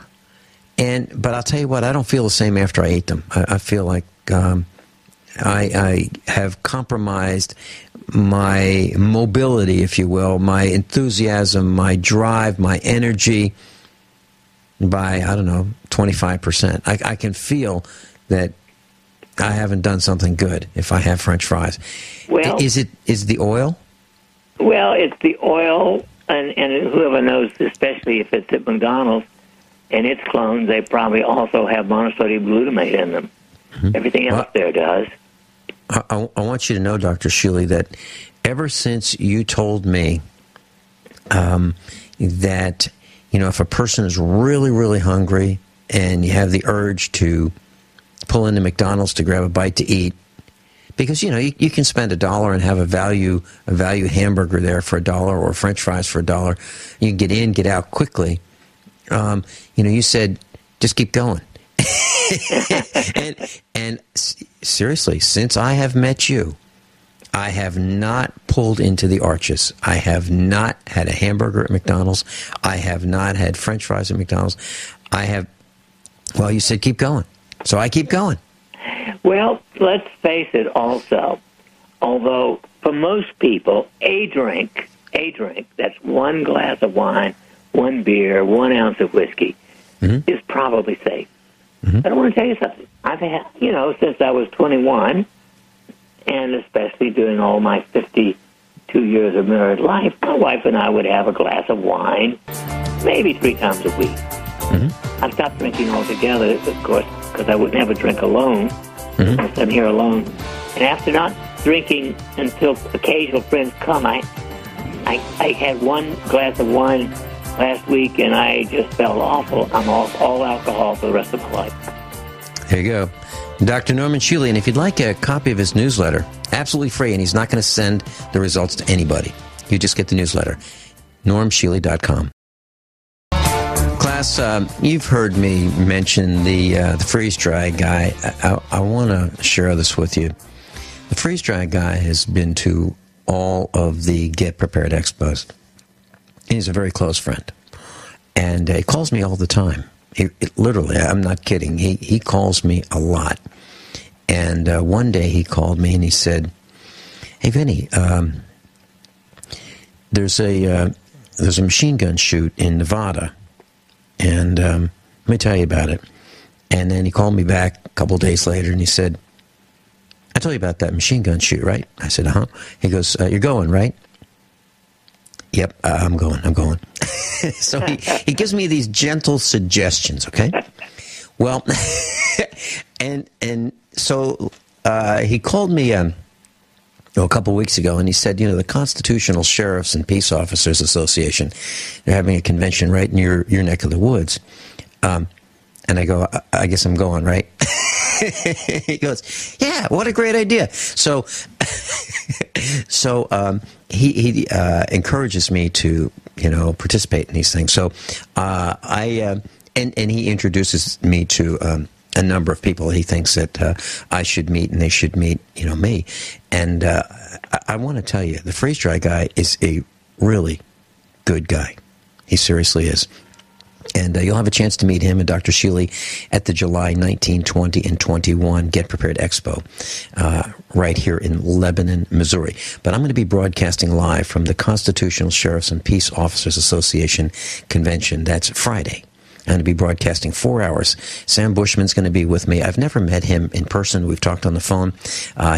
I'll tell you what, I don't feel the same after I ate them. I feel like I have compromised my mobility, if you will, my enthusiasm, my drive, my energy by, 25%. I can feel that I haven't done something good if I have French fries. Well, is the oil? Well, it's the oil, and whoever knows, especially if it's at McDonald's, and its clones, they probably also have monosodium glutamate in them. Mm-hmm. Everything else there does. I want you to know, Dr. Shealy, that ever since you told me that, if a person is really, really hungry and you have the urge to pull into McDonald's to grab a bite to eat, Because, you can spend $1 and have a value hamburger there for $1 or French fries for $1. You can get in, get out quickly. You said, just keep going. and seriously, since I have met you, I have not pulled into the arches. I have not had a hamburger at McDonald's. I have not had French fries at McDonald's. Well, you said keep going. So I keep going. Well, let's face it also, although for most people, a drink, that's one glass of wine, one beer, 1 ounce of whiskey, is probably safe. But I want to tell you something. I've had, since I was 21, and especially during all my 52 years of married life, my wife and I would have a glass of wine maybe 3 times a week. I stopped drinking altogether, of course, because I would never drink alone. Unless I'm here alone. And after not drinking until occasional friends come, I had 1 glass of wine last week, and I just felt awful. I'm off all alcohol for the rest of my life. There you go. Dr. Norman Shealy, and if you'd like a copy of his newsletter, absolutely free, and he's not going to send the results to anybody. You just get the newsletter. normshealy.com. Class, you've heard me mention the freeze-dry guy. I want to share this with you. The freeze-dry guy has been to all of the Get Prepared Expos. He's a very close friend. And he calls me all the time. Literally, I'm not kidding. He calls me a lot. And one day he called me and he said, "Hey, Vinny, there's a machine gun shoot in Nevada. And let me tell you about it." And then he called me back a couple of days later and he said, "I told you about that machine gun shoot, right?" I said, "Uh-huh." He goes, "You're going, right?" "Yep, I'm going." So he gives me these gentle suggestions, okay? Well, and so he called me a couple of weeks ago, and he said, the Constitutional Sheriffs and Peace Officers Association, they're having a convention right near your neck of the woods. And I go, "I guess I'm going, right?" He goes, "Yeah, what a great idea." So he encourages me to, participate in these things. So and he introduces me to a number of people he thinks that I should meet, and they should meet, me. And I want to tell you, the freeze-dry guy is a really good guy. He seriously is. And you'll have a chance to meet him and Dr. Shealy at the July 19, 20, and 21 Get Prepared Expo right here in Lebanon, Missouri. But I'm going to be broadcasting live from the Constitutional Sheriffs and Peace Officers Association Convention. That's Friday. I'm going to be broadcasting 4 hours. Sam Bushman's going to be with me. I've never met him in person. We've talked on the phone.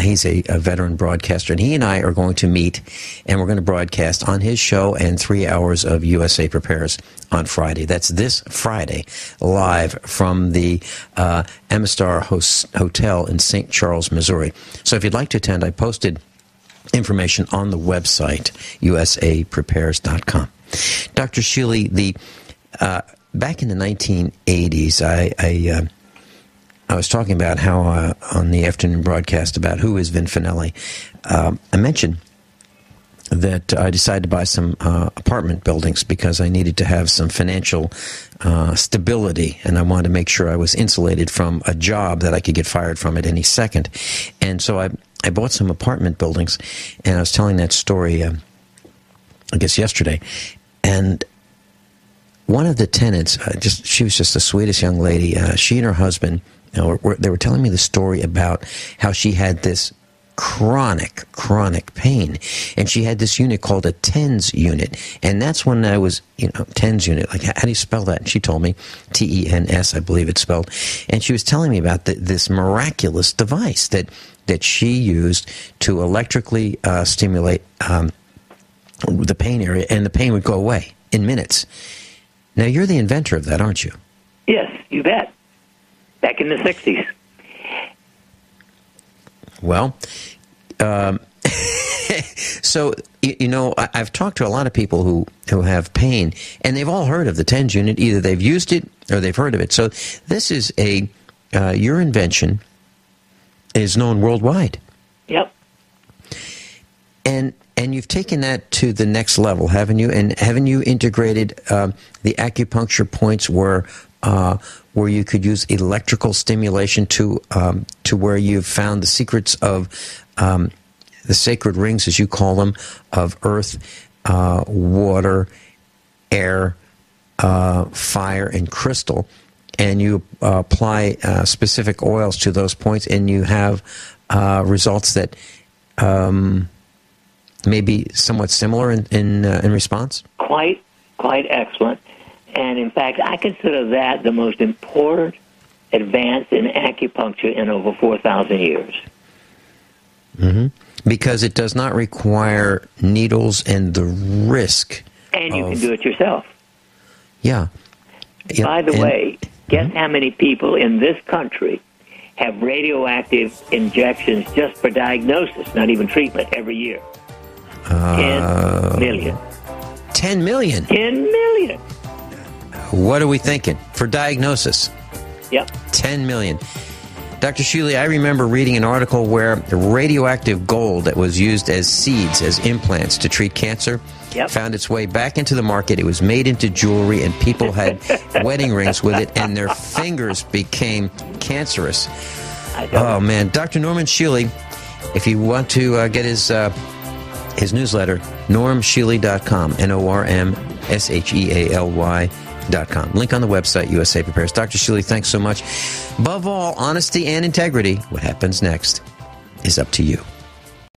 He's a veteran broadcaster, and he and I are going to meet, and we're going to broadcast on his show and 3 hours of USA Prepares on Friday. That's this Friday, live from the Amistar Hotel in St. Charles, Missouri. So if you'd like to attend, I posted information on the website, usaprepares.com. Dr. Shealy, back in the 1980s, I was talking about how on the afternoon broadcast about who is Vincent Finelli. I mentioned that I decided to buy some apartment buildings because I needed to have some financial stability, and I wanted to make sure I was insulated from a job that I could get fired from at any second. And so I bought some apartment buildings, and I was telling that story, I guess yesterday, and one of the tenants, she was just the sweetest young lady. She and her husband, they were telling me the story about how she had this chronic pain, and she had this unit called a TENS unit, and that's when I was, TENS unit, like how do you spell that? And she told me, TENS, I believe it's spelled, and she was telling me about this miraculous device that she used to electrically stimulate the pain area, and the pain would go away in minutes. Now, you're the inventor of that, aren't you? Yes, you bet. Back in the 60s. Well, so, I've talked to a lot of people who have pain, and they've all heard of the TENS unit. Either they've used it or they've heard of it. So this is your invention is known worldwide. Yep. And you've taken that to the next level, haven't you? And haven't you integrated the acupuncture points where you could use electrical stimulation to where you've found the secrets of the sacred rings, as you call them, of earth, water, air, fire, and crystal, and you apply specific oils to those points, and you have results that may be somewhat similar in response? Quite excellent. And in fact, I consider that the most important advance in acupuncture in over 4,000 years. Mm-hmm. Because it does not require needles and the risk. And you can do it yourself. Yeah. By the way, guess how many people in this country have radioactive injections just for diagnosis, not even treatment, every year? 10 million. 10 million? 10 million. What are we thinking? For diagnosis? Yep. 10 million. Dr. Shealy, I remember reading an article where radioactive gold that was used as seeds, as implants to treat cancer, found its way back into the market. It was made into jewelry, and people had wedding rings with it, and their fingers became cancerous. Oh, man. Dr. Norman Shealy, if you want to get his newsletter, normshealy.com, NORMSHEALY.com. Link on the website, USA Prepares. Dr. Shealy, thanks so much. Above all, honesty and integrity. What happens next is up to you.